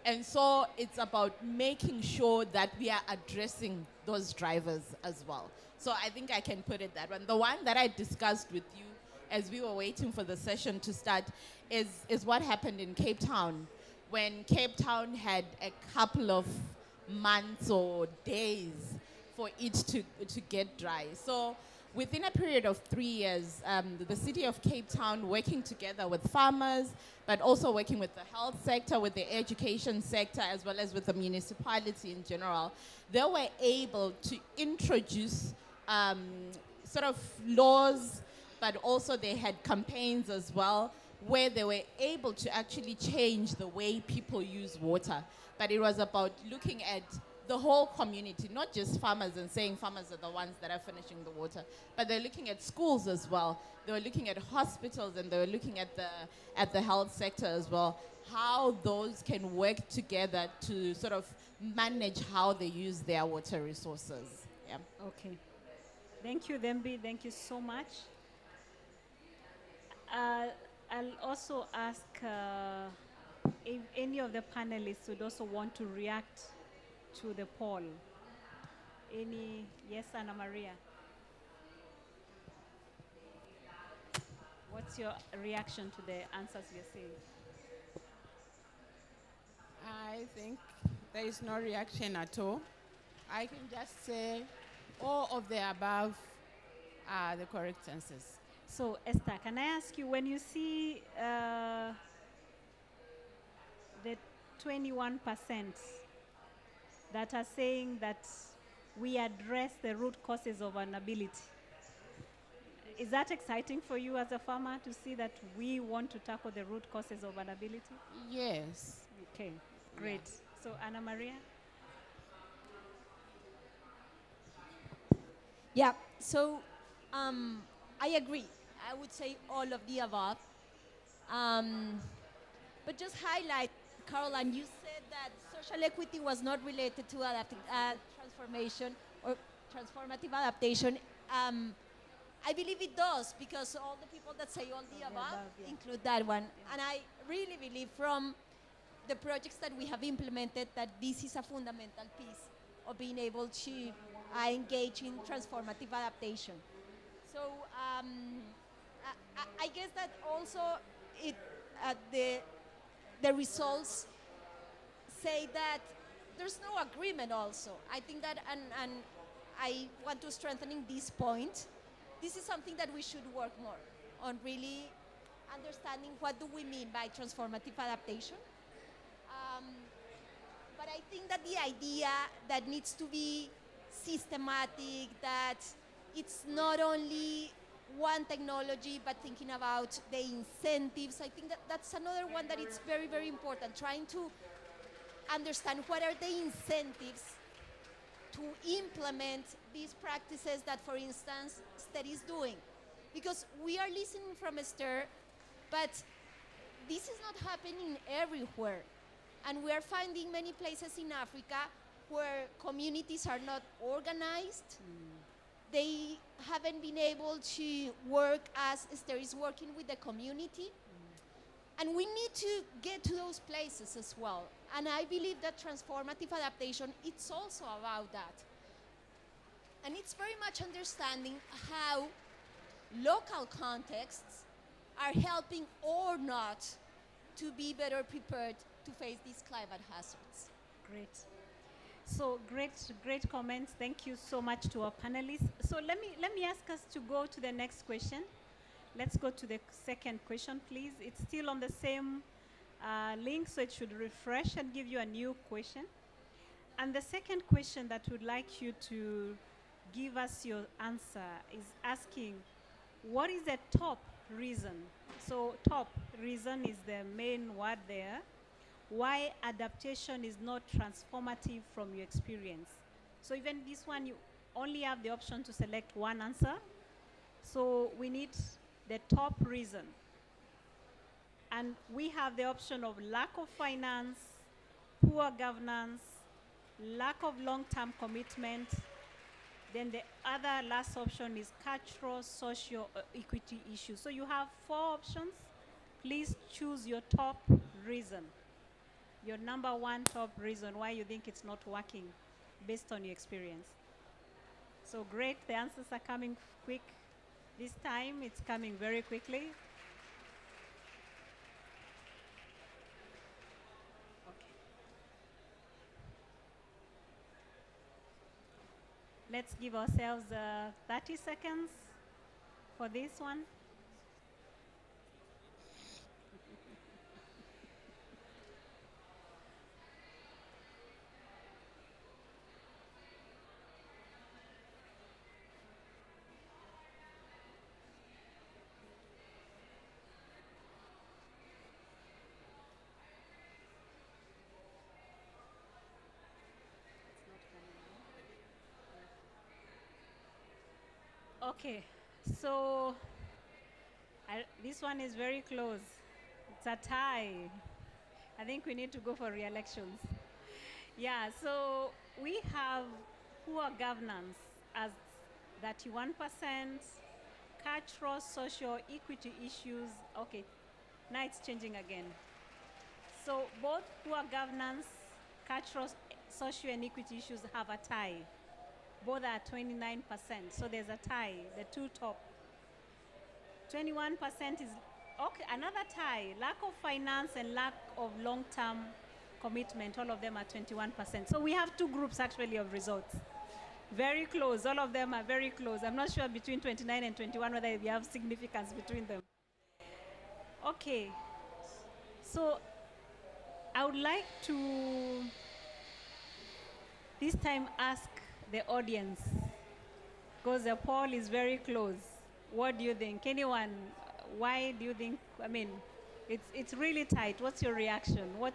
And so it's about making sure that we are addressing those drivers as well. So I think I can put it that way. The one that I discussed with you as we were waiting for the session to start is what happened in Cape Town, when Cape Town had a couple of months or days for it to get dry. So within a period of 3 years, the city of Cape Town, working together with farmers, but also working with the health sector, with the education sector, as well as with the municipality in general, they were able to introduce sort of laws, but also they had campaigns as well, where they were able to actually change the way people use water. But it was about looking at the whole community, not just farmers and saying farmers are the ones that are finishing the water, but they're looking at schools as well. They were looking at hospitals, and they were looking at the health sector as well, how those can work together to sort of manage how they use their water resources. Yeah. Okay. Thank you, Thembi. Thank you so much. I'll also ask if any of the panelists would also want to react to the poll. Yes, Anna Maria? What's your reaction to the answers you're saying? I think there is no reaction at all. I can just say all of the above are the correct answers. So, Esther, can I ask you, when you see the 21% that are saying that we address the root causes of vulnerability, is that exciting for you as a farmer to see that we want to tackle the root causes of vulnerability? Yes. Okay, great. Yeah. So, Anna Maria? Yeah, so I agree. I would say all of the above. But just highlight, Caroline, you said that social equity was not related to transformation or transformative adaptation. I believe it does, because all the people that say all the above include that one. Yeah. And I really believe from the projects that we have implemented that this is a fundamental piece of being able to engage in transformative adaptation. So I guess that also the results say that there's no agreement also. I think that, and I want to strengthening this point, this is something that we should work more on, really understanding what do we mean by transformative adaptation. But I think that the idea that needs to be systematic, that it's not only one technology, but thinking about the incentives. I think that that's another one that is very, very important, trying to understand what are the incentives to implement these practices that, for instance, STER is doing. Because we are listening from STER, but this is not happening everywhere. And we are finding many places in Africa where communities are not organized. They haven't been able to work as STER is working with the community. And we need to get to those places as well. And I believe that transformative adaptation, it's also about that. And it's very much understanding how local contexts are helping or not to be better prepared to face these climate hazards. Great. So great comments. Thank you so much to our panelists. So let me ask us to go to the next question. Let's go to the second question, please. It's still on the same link, so it should refresh and give you a new question. And the second question that we'd like you to give us your answer is asking, what is the top reason? So top reason is the main word there. Why adaptation is not transformative from your experience. So even this one, you only have the option to select one answer. So we need the top reason. And we have the option of lack of finance, poor governance, lack of long-term commitment. Then the other last option is cultural, social, equity issues. So you have 4 options. Please choose your top reason. Your number 1 top reason why you think it's not working based on your experience. So great, the answers are coming quick. This time it's coming very quickly. Let's give ourselves 30 seconds for this one. Okay, so this one is very close. It's a tie. I think we need to go for re-elections. Yeah, so we have poor governance as 31%, cultural, social, equity issues. Okay, now it's changing again. So both poor governance, cultural, social, and equity issues have a tie. Both are 29%, so there's a tie, the 2 top. 21% is, okay, another tie, lack of finance and lack of long-term commitment, all of them are 21%. So we have 2 groups actually of results. Very close, all of them are very close. I'm not sure between 29 and 21 whether we have significance between them. Okay, so I would like to this time ask the audience, because the poll is very close. What do you think? Anyone, why do you think, I mean, it's really tight. What's your reaction? What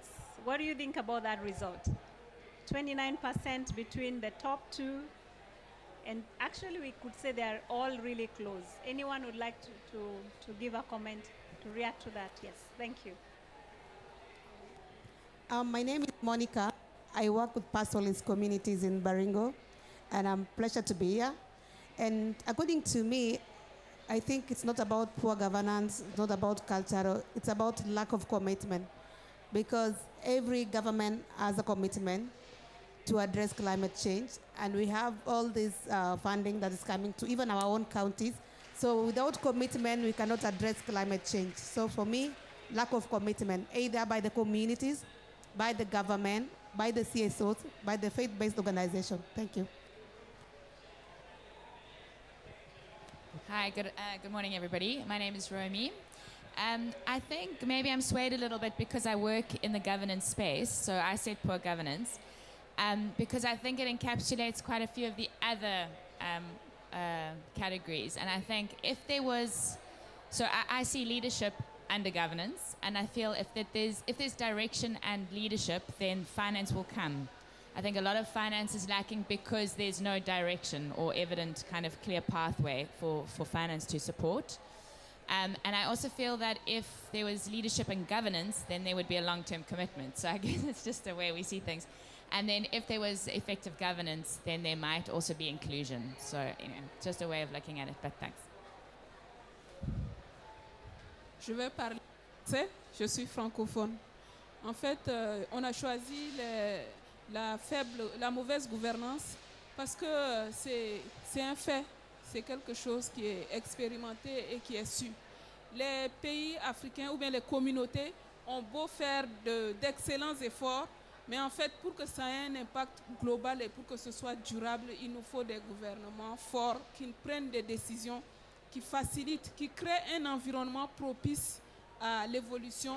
do you think about that result? 29% between the top 2, and actually we could say they're all really close. Anyone would like to give a comment, to react to that? Yes, thank you. My name is Monica. I work with pastoralist communities in Baringo, and I'm pleasure to be here. And according to me, I think it's not about poor governance, it's not about culture, it's about lack of commitment. Because every government has a commitment to address climate change, and we have all this funding that is coming to even our own counties. So without commitment, we cannot address climate change. So for me, lack of commitment, either by the communities, by the government, by the CSOs, by the faith-based organization. Thank you. Hi, good morning, everybody. My name is Romy. I think maybe I'm swayed a little bit because I work in the governance space, so I said poor governance, because I think it encapsulates quite a few of the other categories. And I think if there was, so I see leadership under governance, and I feel if there's direction and leadership, then finance will come. I think a lot of finance is lacking because there's no direction or evident kind of clear pathway for finance to support. And I also feel that if there was leadership and governance, then there would be a long-term commitment. So I guess it's just the way we see things. And then if there was effective governance, then there might also be inclusion. So, just a way of looking at it, but thanks. Je vais parler français, je suis francophone. En fait, on a choisi la mauvaise gouvernance parce que c'est un fait, c'est quelque chose qui est expérimenté et qui est su. Les pays africains ou bien les communautés ont beau faire d'excellents efforts, mais en fait, pour que ça ait un impact global et pour que ce soit durable, il nous faut des gouvernements forts qui prennent des décisions, qui facilitent, qui créent un environnement propice à l'évolution,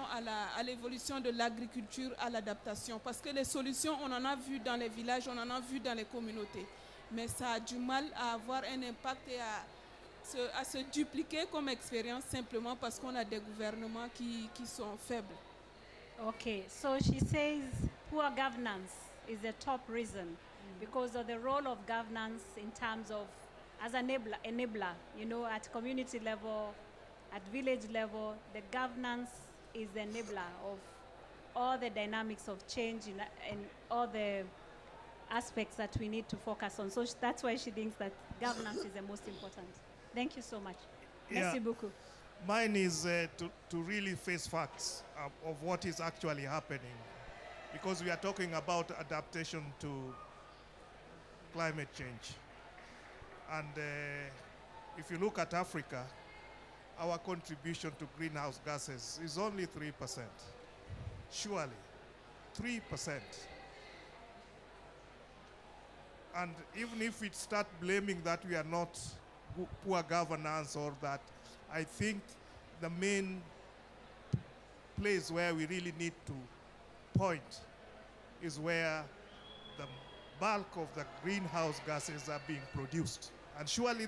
à l'évolution de l'agriculture, à l'adaptation. Parce que les solutions, on en a vu dans les villages, on en a vu dans les communautés. Mais ça a du mal à avoir un impact et à se dupliquer comme expérience simplement parce qu'on a des gouvernements qui sont faibles. Okay, so she says poor governance is the top reason because of the role of governance in terms of as an enabler, you know, at community level, at village level, the governance is the enabler of all the dynamics of change and all the aspects that we need to focus on. So that's why she thinks that governance is the most important. Thank you so much. Merci beaucoup. Mine is to really face facts of what is actually happening, because we are talking about adaptation to climate change. And if you look at Africa, our contribution to greenhouse gases is only 3%. Surely, 3%. And even if we start blaming that we are not poor governance or that, I think the main place where we really need to point is where the bulk of the greenhouse gases are being produced. And surely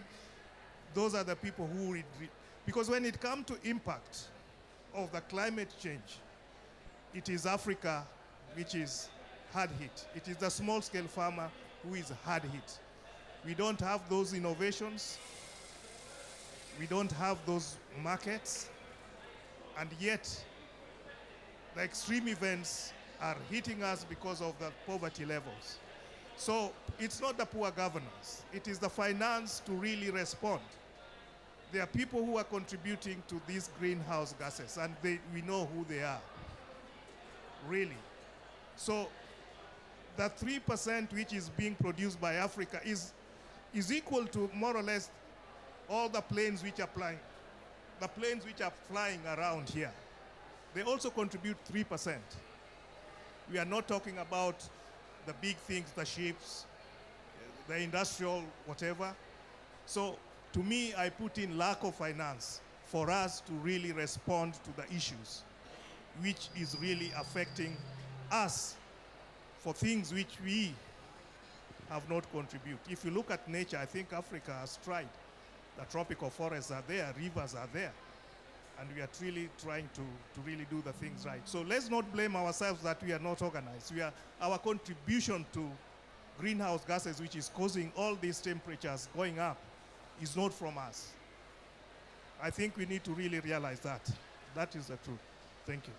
those are the people who, because when it comes to impact of the climate change, it is Africa which is hard hit. It is the small scale farmer who is hard hit. We don't have those innovations. We don't have those markets. And yet, the extreme events are hitting us because of the poverty levels. So it's not the poor governance. It is the finance to really respond. There are people who are contributing to these greenhouse gases, and we know who they are, really. So the 3% which is being produced by Africa is equal to more or less all the planes which are flying. The planes which are flying around here, they also contribute 3%. We are not talking about the big things, the ships, the industrial, whatever. So to me, I put in lack of finance for us to really respond to the issues, which is really affecting us for things which we have not contributed. If you look at nature, I think Africa has tried. The tropical forests are there, rivers are there, and we are really trying to really do the things right. So let's not blame ourselves that we are not organized. Our contribution to greenhouse gases, which is causing all these temperatures going up, is not from us. I think we need to really realize that. That is the truth. Thank you.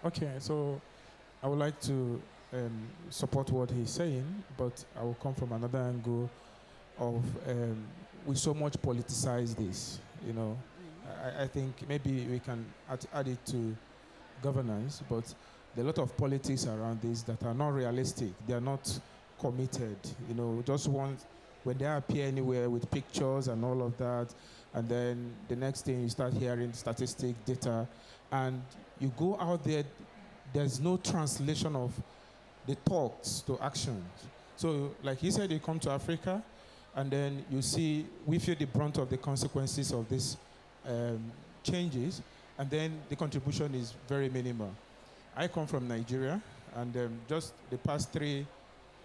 Okay, so I would like to support what he's saying, but I will come from another angle of we so much politicize this, you know. I think maybe we can add it to governance, but there are a lot of politics around this that are not realistic. They are not committed, you know, just want, when they appear anywhere with pictures and all of that, and then the next thing you start hearing statistic data, and you go out there, there's no translation of the talks to actions. So like he said, you come to Africa, and then you see, we feel the brunt of the consequences of these changes, and then the contribution is very minimal. I come from Nigeria, and just the past 3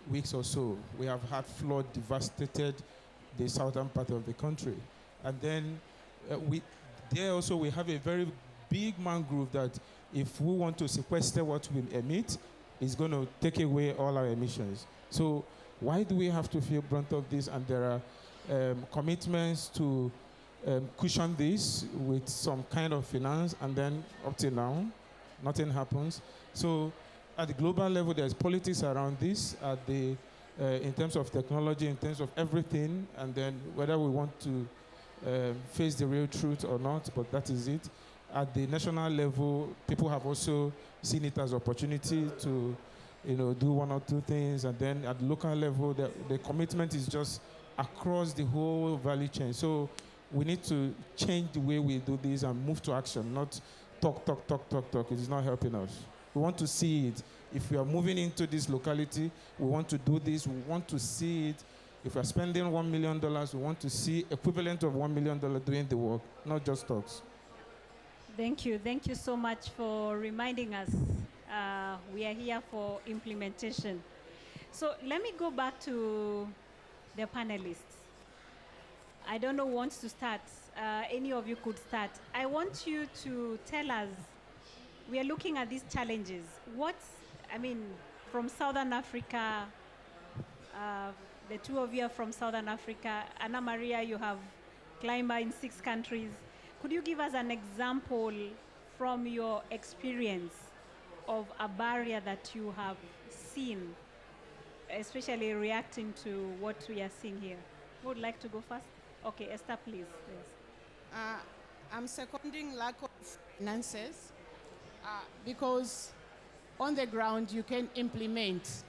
weeks or so, we have had flood devastated the southern part of the country. And then there also we have a very big mangrove that if we want to sequester what we emit, is going to take away all our emissions. So why do we have to feel brunt of this? And there are commitments to cushion this with some kind of finance, and then up till now, nothing happens. So at the global level, there's politics around this, at the, in terms of technology, in terms of everything, and then whether we want to face the real truth or not, but that is it. At the national level, people have also seen it as opportunity to, you know, do one or two things, and then at the local level, the commitment is just across the whole value chain. So we need to change the way we do this and move to action, not talk. It is not helping us. We want to see it. If we are moving into this locality, we want to do this, we want to see it. If we're spending $1 million, we want to see equivalent of $1 million doing the work, not just talks. Thank you. Thank you so much for reminding us. We are here for implementation. So let me go back to the panelists. I don't know who wants to start. Any of you could start. I want you to tell us, we are looking at these challenges. From Southern Africa, the two of you are from Southern Africa. Anna Maria, you have climber in 6 countries. Could you give us an example from your experience of a barrier that you have seen, especially reacting to what we are seeing here? Who would like to go first? Okay, Esther, please. Yes. I'm seconding lack of finances because on the ground you can implement,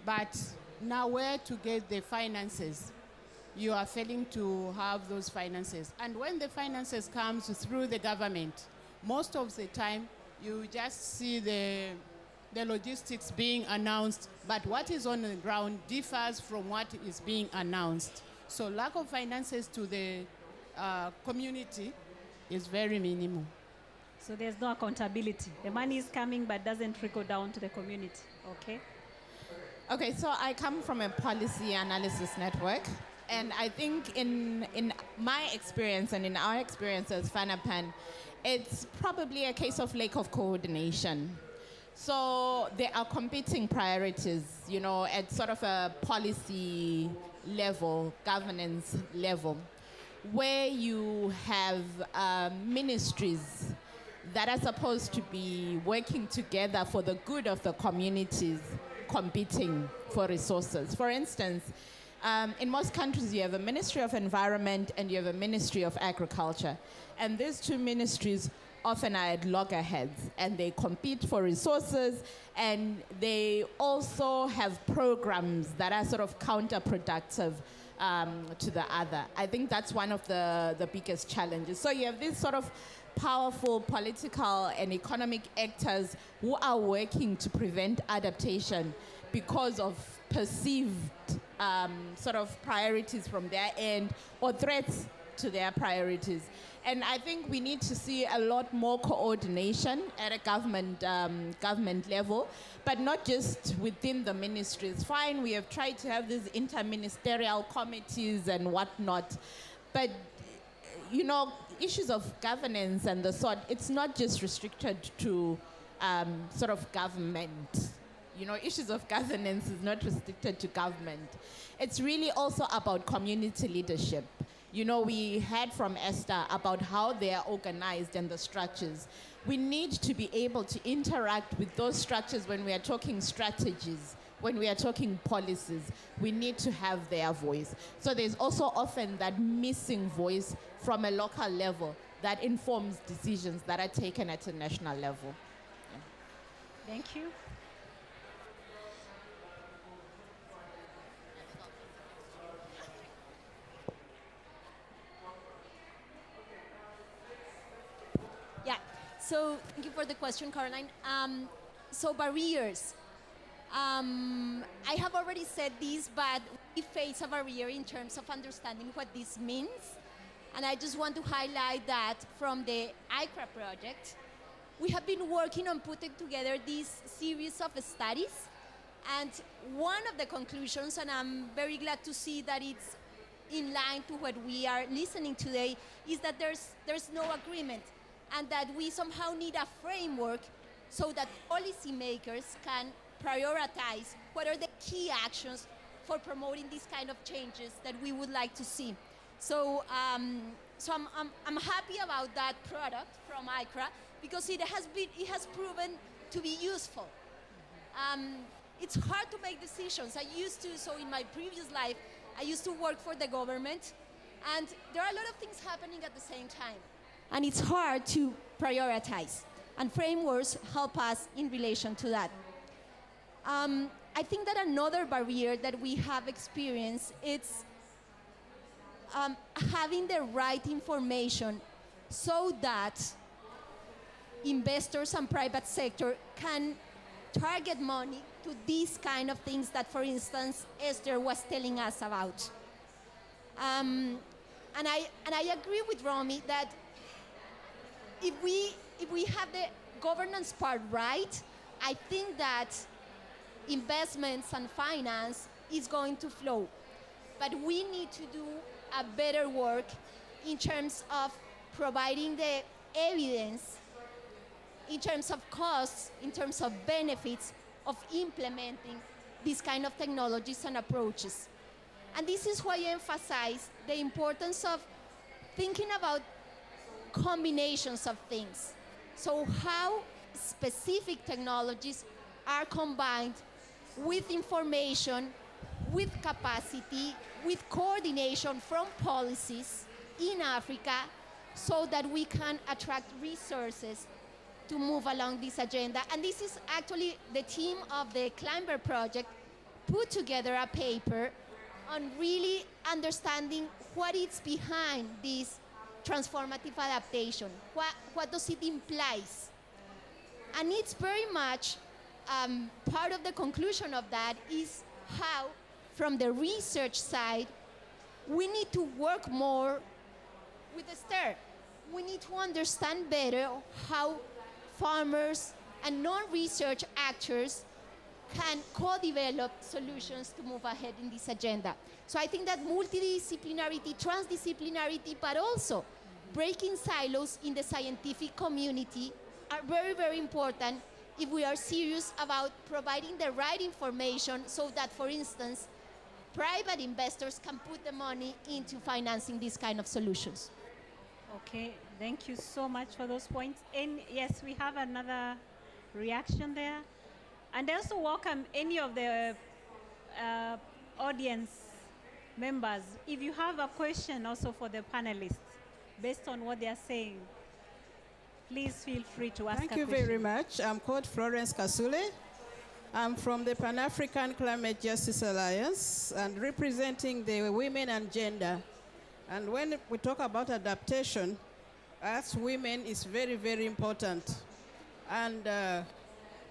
but now where to get the finances? You are failing to have those finances. And when the finances comes through the government, most of the time you just see the logistics being announced, but what is on the ground differs from what is being announced. So lack of finances to the community is very minimal. So there's no accountability. The money is coming but doesn't trickle down to the community, okay? Okay, so I come from a policy analysis network, and I think in my experience and in our experience as FANAPAN, it's probably a case of lack of coordination. So there are competing priorities, at sort of a policy level, governance level, where you have ministries that are supposed to be working together for the good of the communities competing for resources. For instance, in most countries you have a Ministry of Environment and you have a Ministry of Agriculture. And these two ministries often are at loggerheads, and they compete for resources, and they also have programs that are sort of counterproductive to the other. I think that's one of the biggest challenges. So you have these sort of powerful political and economic actors who are working to prevent adaptation because of perceived sort of priorities from their end or threats to their priorities. And I think we need to see a lot more coordination at a government level, but not just within the ministries. Fine, we have tried to have these interministerial committees and whatnot, but issues of governance and the sort, it's not just restricted to sort of government. Issues of governance is not restricted to government. It's really also about community leadership. We heard from Esther about how they are organized and the structures. We need to be able to interact with those structures when we are talking strategies, when we are talking policies. We need to have their voice. So there's also often that missing voice from a local level that informs decisions that are taken at a national level. Yeah. Thank you. Yeah, so thank you for the question, Caroline. So barriers. I have already said this, but we face a barrier in terms of understanding what this means. And I just want to highlight that from the ICRA project, we have been working on putting together this series of studies. And one of the conclusions, and I'm very glad to see that it's in line to what we are listening today, is that there's no agreement, and that we somehow need a framework so that policymakers can prioritize what are the key actions for promoting these kind of changes that we would like to see. So, I'm happy about that product from ICRA because it has proven to be useful. It's hard to make decisions. So in my previous life, I used to work for the government, and there are a lot of things happening at the same time. And it's hard to prioritize, and frameworks help us in relation to that. I think that another barrier that we have experienced is having the right information so that investors and private sector can target money to these kind of things that, for instance, Esther was telling us about. And I agree with Romy that if we have the governance part right, I think that investments and finance is going to flow. But we need to do a better work in terms of providing the evidence, in terms of costs, in terms of benefits of implementing these kind of technologies and approaches. And this is why I emphasize the importance of thinking about combinations of things. So how specific technologies are combined with information, with capacity, with coordination from policies in Africa, so that we can attract resources to move along this agenda. And this is actually the team of the Climber Project put together a paper on really understanding what is behind this transformative adaptation. What does it imply? And it's very much part of the conclusion of that is how, from the research side, we need to work more with the STER. We need to understand better how farmers and non-research actors can co-develop solutions to move ahead in this agenda. So I think that multidisciplinarity, transdisciplinarity, but also breaking silos in the scientific community are very, very important if we are serious about providing the right information so that, for instance, private investors can put the money into financing these kind of solutions. Okay, thank you so much for those points. And yes, we have another reaction there. And I also welcome any of the audience members. If you have a question also for the panelists, based on what they are saying, please feel free to ask a question. Thank you very much. I'm called Florence Kasule. I'm from the Pan-African Climate Justice Alliance and representing the women and gender. And when we talk about adaptation, as women is very, very important. And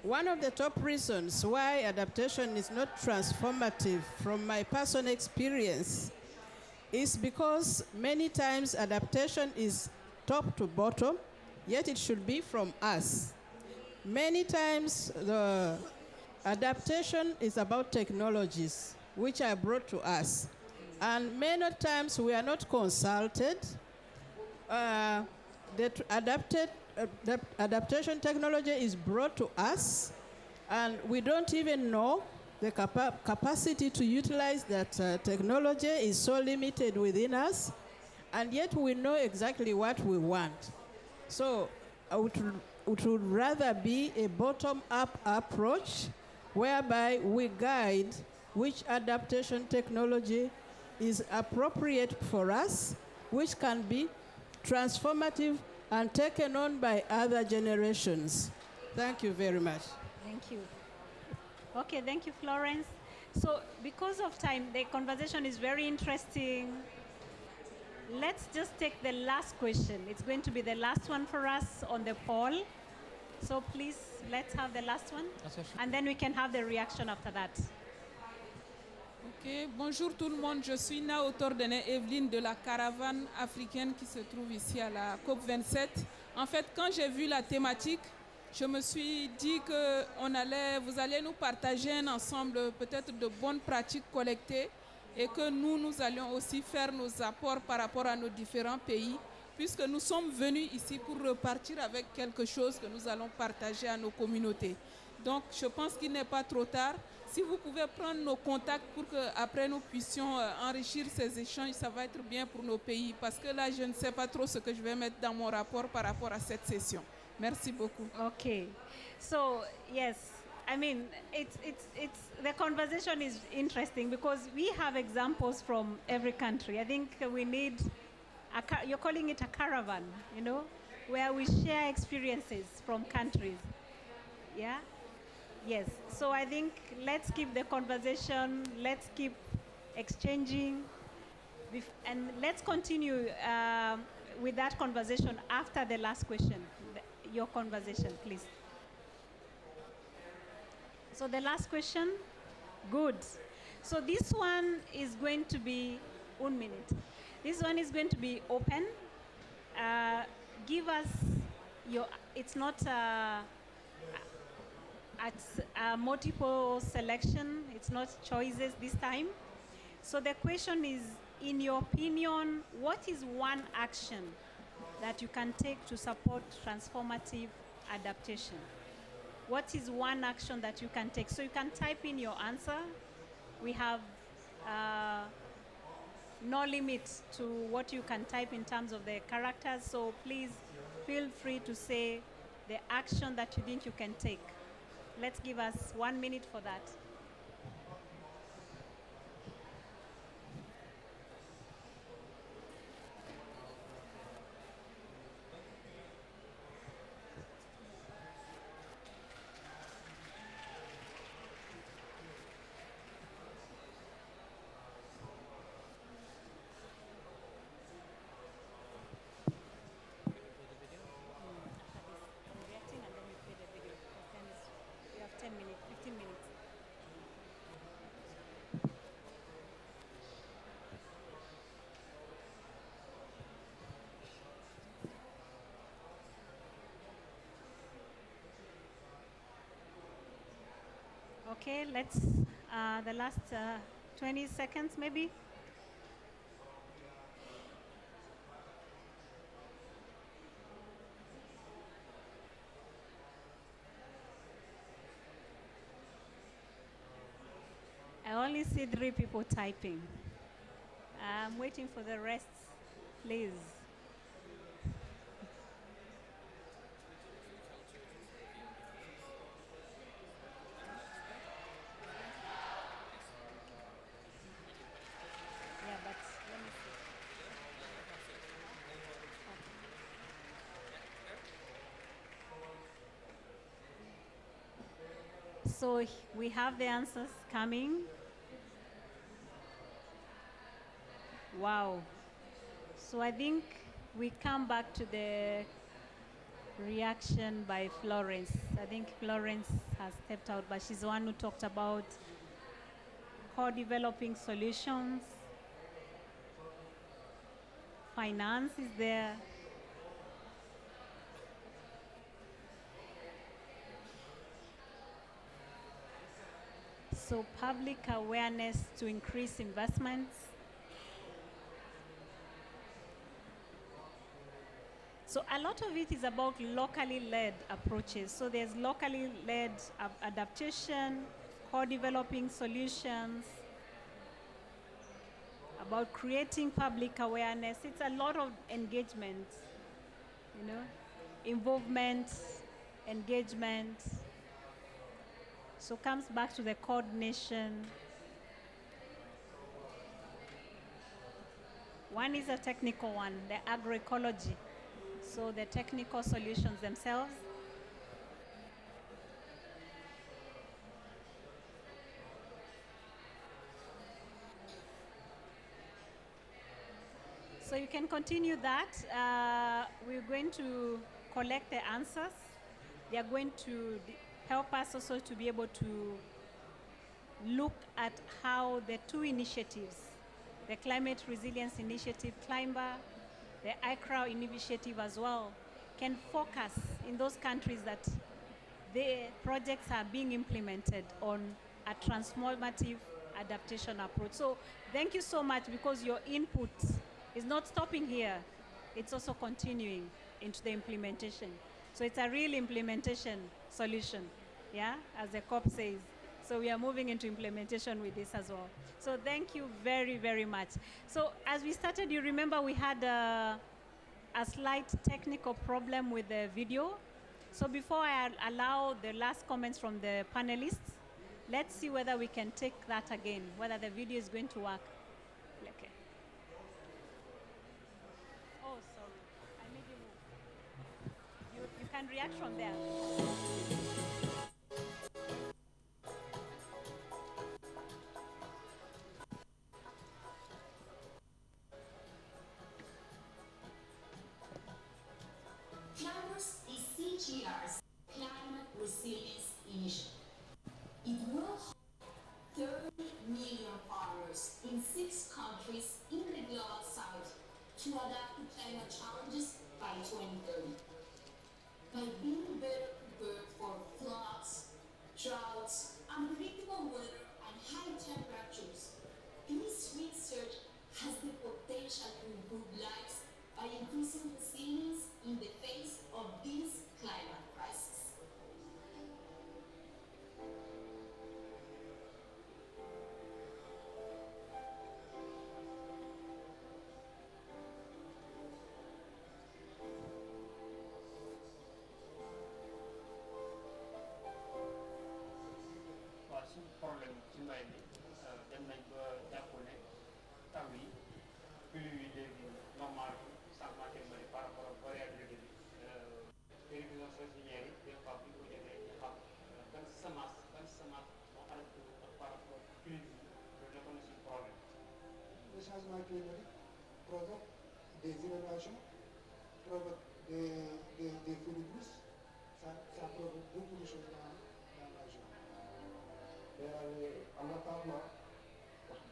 one of the top reasons why adaptation is not transformative from my personal experience is because many times adaptation is top to bottom, yet it should be from us. Many times the adaptation is about technologies which are brought to us. And many times we are not consulted. The adaptation technology is brought to us, and we don't even know the capacity to utilize that technology is so limited within us, and yet we know exactly what we want. So it would rather be a bottom-up approach whereby we guide which adaptation technology is appropriate for us, which can be transformative and taken on by other generations. Thank you very much. Thank you. Okay, thank you, Florence. So because of time, the conversation is very interesting. Let's just take the last question. It's going to be the last one for us on the poll. So please, let's have the last one. And then we can have the reaction after that. Ok, bonjour tout le monde. Je suis Naoto Tordene Evelyne de la caravane africaine qui se trouve ici à la COP27. En fait, quand j'ai vu la thématique, je me suis dit que vous allez nous partager un ensemble peut-être de bonnes pratiques collectées et que nous allions aussi faire nos apports par rapport à nos différents pays, puisque nous sommes venus ici pour repartir avec quelque chose que nous allons partager à nos communautés. Donc, je pense qu'il n'est pas trop tard. Si vous pouvez prendre nos contacts pour qu'après nous puissions enrichir ces échanges, ça va être bien pour nos pays. Parce que là, je ne sais pas trop ce que je vais mettre dans mon rapport par rapport à cette session. Merci beaucoup. Okay. So, yes, I mean, it's the conversation is interesting because we have examples from every country. I think we need, you're calling it a caravan, you know, where we share experiences from countries. Yeah? Yes, so I think let's keep the conversation, let's keep exchanging, and let's continue with that conversation after the last question, your conversation, please. So the last question, good. So this one is going to be 1 minute. This one is going to be open. Give us your, it's not a multiple selection, it's not choices this time. So the question is, in your opinion, what is one action that you can take to support transformative adaptation? What is one action that you can take? So you can type in your answer. We have no limit to what you can type in terms of the characters, so please feel free to say the action that you think you can take. Let's give us 1 minute for that. We have 10 minutes, 15 minutes. Okay, let's, the last 20 seconds maybe. I only see 3 people typing. I'm waiting for the rest, please. Yeah, but let me see. So we have the answers coming. Wow. So I think we come back to the reaction by Florence. I think Florence has stepped out, but she's the one who talked about co-developing solutions. Finance is there. So public awareness to increase investments. So a lot of it is about locally led approaches. So there's locally led adaptation, co-developing solutions, about creating public awareness. It's a lot of engagement, you know, involvement, engagement. So comes back to the coordination. One is a technical one, the agroecology. So the technical solutions themselves. So you can continue that. We're going to collect the answers. They are going to help us also to be able to look at how the 2 initiatives, the Climate Resilience Initiative, Climber, the ICRAO initiative as well, can focus in those countries that the projects are being implemented on a transformative adaptation approach. So thank you so much, because your input is not stopping here. It's also continuing into the implementation. So it's a real implementation solution, yeah, as the COP says. So we are moving into implementation with this as well. So thank you very, very much. So as we started, you remember we had a slight technical problem with the video. So before I allow the last comments from the panelists, let's see whether we can take that again, whether the video is going to work. Okay. Oh, sorry. I made you move. You can react from there. CGIAR's Climate Resilience Initiative. It suñu problème ci mbay mi dem nañ ba jàpp ne taw yi pluie yi léegi normal changement climatique par rapport ak variabilité bi prévisions saisonnières yi des fois bu ñu ko defee ñu xam ban semence moo adapté par rapport ak pluie bi loolu nekkoon na suñu problème. Le changement climatique provoque des inondations, provoque des feux de brousse, ça provoque beaucoup de choses dans la région. am na changement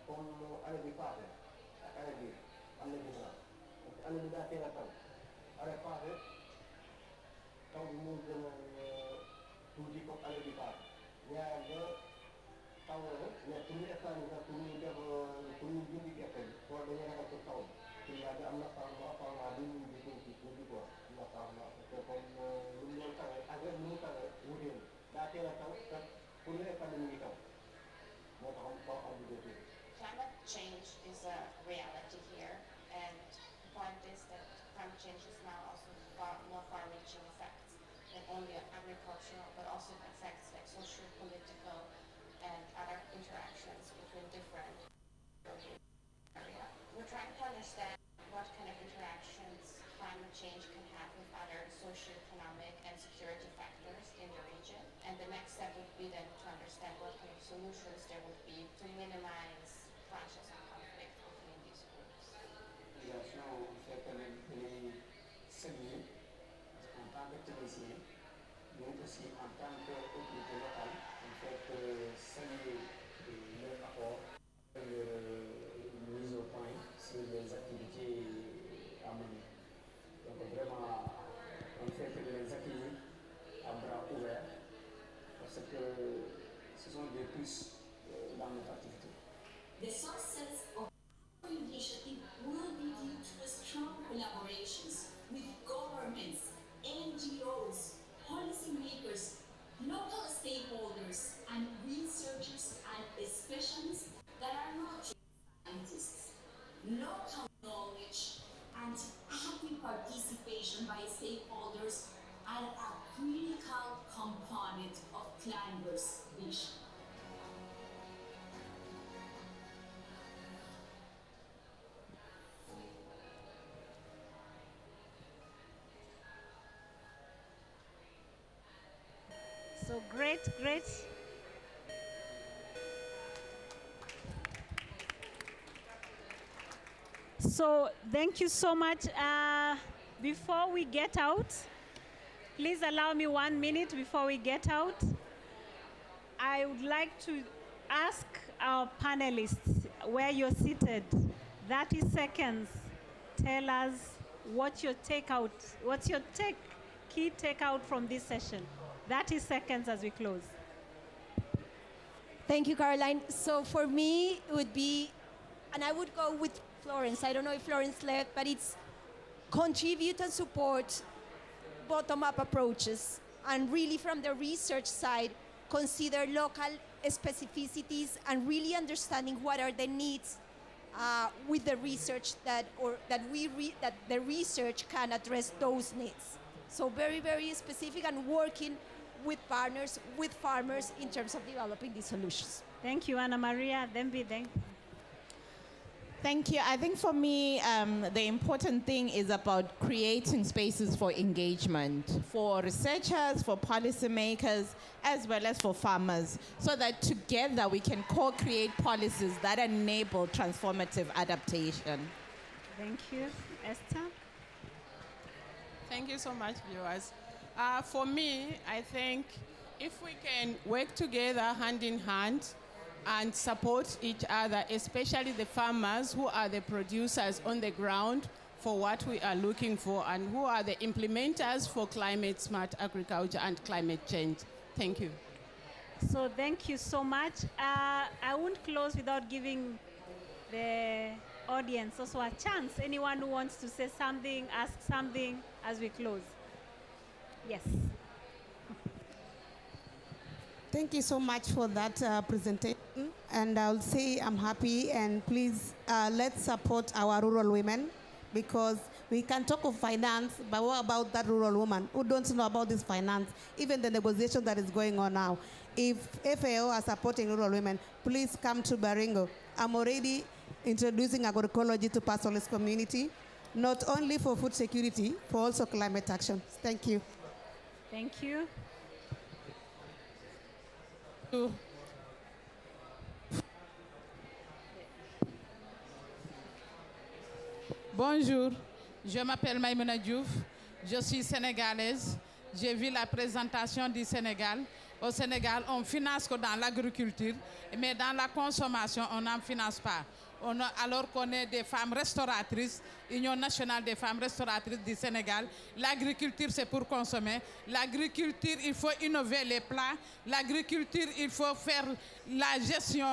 comme année bi passée ak année bi am na différence parce que année bi daa teel a taw année passée taw bi moo gën a tuuti comme année bi passée ñaar ba taw na mais pour ñu instant nii sax pour ñu def pour ñu dindi gerte bi boo dañuy ragal ci taw bi yaa ngi am na changement bi ñu ngi gën ci ñu quoi am na changement parce que comme lu mu doon tawee ak ren lu mu tawee wutee daa teel a taw te pour ñu instant ñu ngi taw. Climate change is a reality here, and the point is that climate change is now also more far-reaching effects than only agricultural, but also effects like social, political, and other interactions between different areas. We're trying to understand what kind of interactions climate change can have with other socio-economic and security factors in the region. And the next step would be then to understand what kind of solutions there would be to minimize clashes and conflict between these groups. En tant que technicien, mais aussi en tant qu'autorité locale, en fait, saluer leur apport, leur mise au point sur les activités à mener. Donc vraiment, on fait que les accueillir à bras ouverts, parce que ce sont des plus dans notre activité. The success of our initiative will be due to the strong collaborations with governments, NGOs, policymakers, local stakeholders, and researchers and specialists that are not scientists. Local knowledge and active participation by stakeholders are a critical component of Climbers' vision. So great. So thank you so much. Before we get out, please allow me 1 minute before we get out. I would like to ask our panelists where you're seated, 30 seconds, tell us what's your key takeout from this session. 30 seconds as we close. Thank you, Caroline. So for me, it would be, and I would go with Florence. I don't know if Florence left, but it's contribute and support bottom-up approaches. And really from the research side, consider local specificities and really understanding what are the needs with the research that the research can address those needs. So very, very specific and working with partners, with farmers in terms of developing these solutions. Thank you, Ana Maria. Thank you. I think for me, the important thing is about creating spaces for engagement for researchers, for policymakers, as well as for farmers, so that together we can co-create policies that enable transformative adaptation. Thank you. Esther? Thank you so much, viewers. For me, I think if we can work together hand in hand and support each other, especially the farmers who are the producers on the ground for what we are looking for and who are the implementers for climate smart agriculture and climate change. Thank you. So thank you so much. I won't close without giving the audience also a chance. Anyone who wants to say something, ask something as we close. Yes. Thank you so much for that presentation. And I'll say I'm happy, and please let's support our rural women, because We can talk of finance, but what about that rural woman who don't know about this finance, even the negotiation that is going on now? If FAO are supporting rural women, please come to Baringo. I'm already introducing agroecology to pastoralist community, not only for food security, for also climate action. Thank you. Thank you. Bonjour, je m'appelle Maïmouna Diouf, je suis sénégalaise. J'ai vu la présentation du Sénégal. Au Sénégal, on finance que dans l'agriculture, mais dans la consommation, on n'en finance pas. Alors qu'on est des femmes restauratrices, Union nationale des femmes restauratrices du Sénégal, l'agriculture c'est pour consommer. L'agriculture, il faut innover les plats. L'agriculture, il faut faire la gestion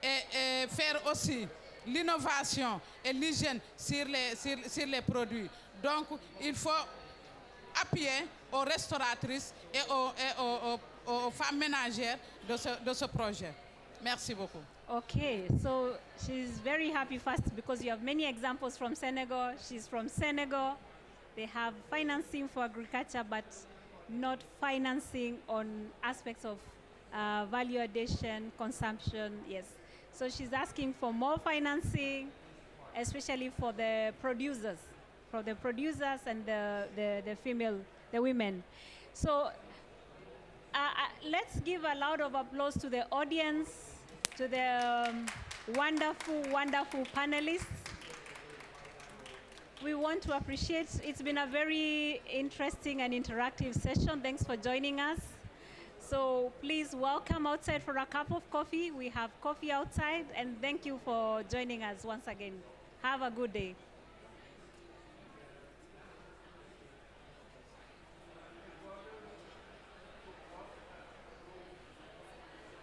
et faire aussi l'innovation et l'hygiène sur les produits. Donc, il faut appuyer aux restauratrices et aux femmes ménagères de ce projet. Merci beaucoup. Okay, so she's very happy first because you have many examples from Senegal. She's from Senegal. They have financing for agriculture, but not financing on aspects of value addition, consumption, yes. So she's asking for more financing, especially for the producers, and the women. So let's give a round of applause to the audience, to the wonderful, wonderful panelists. We want to appreciate, it's been a very interesting and interactive session. Thanks for joining us. So please welcome outside for a cup of coffee. We have coffee outside, and thank you for joining us once again. Have a good day.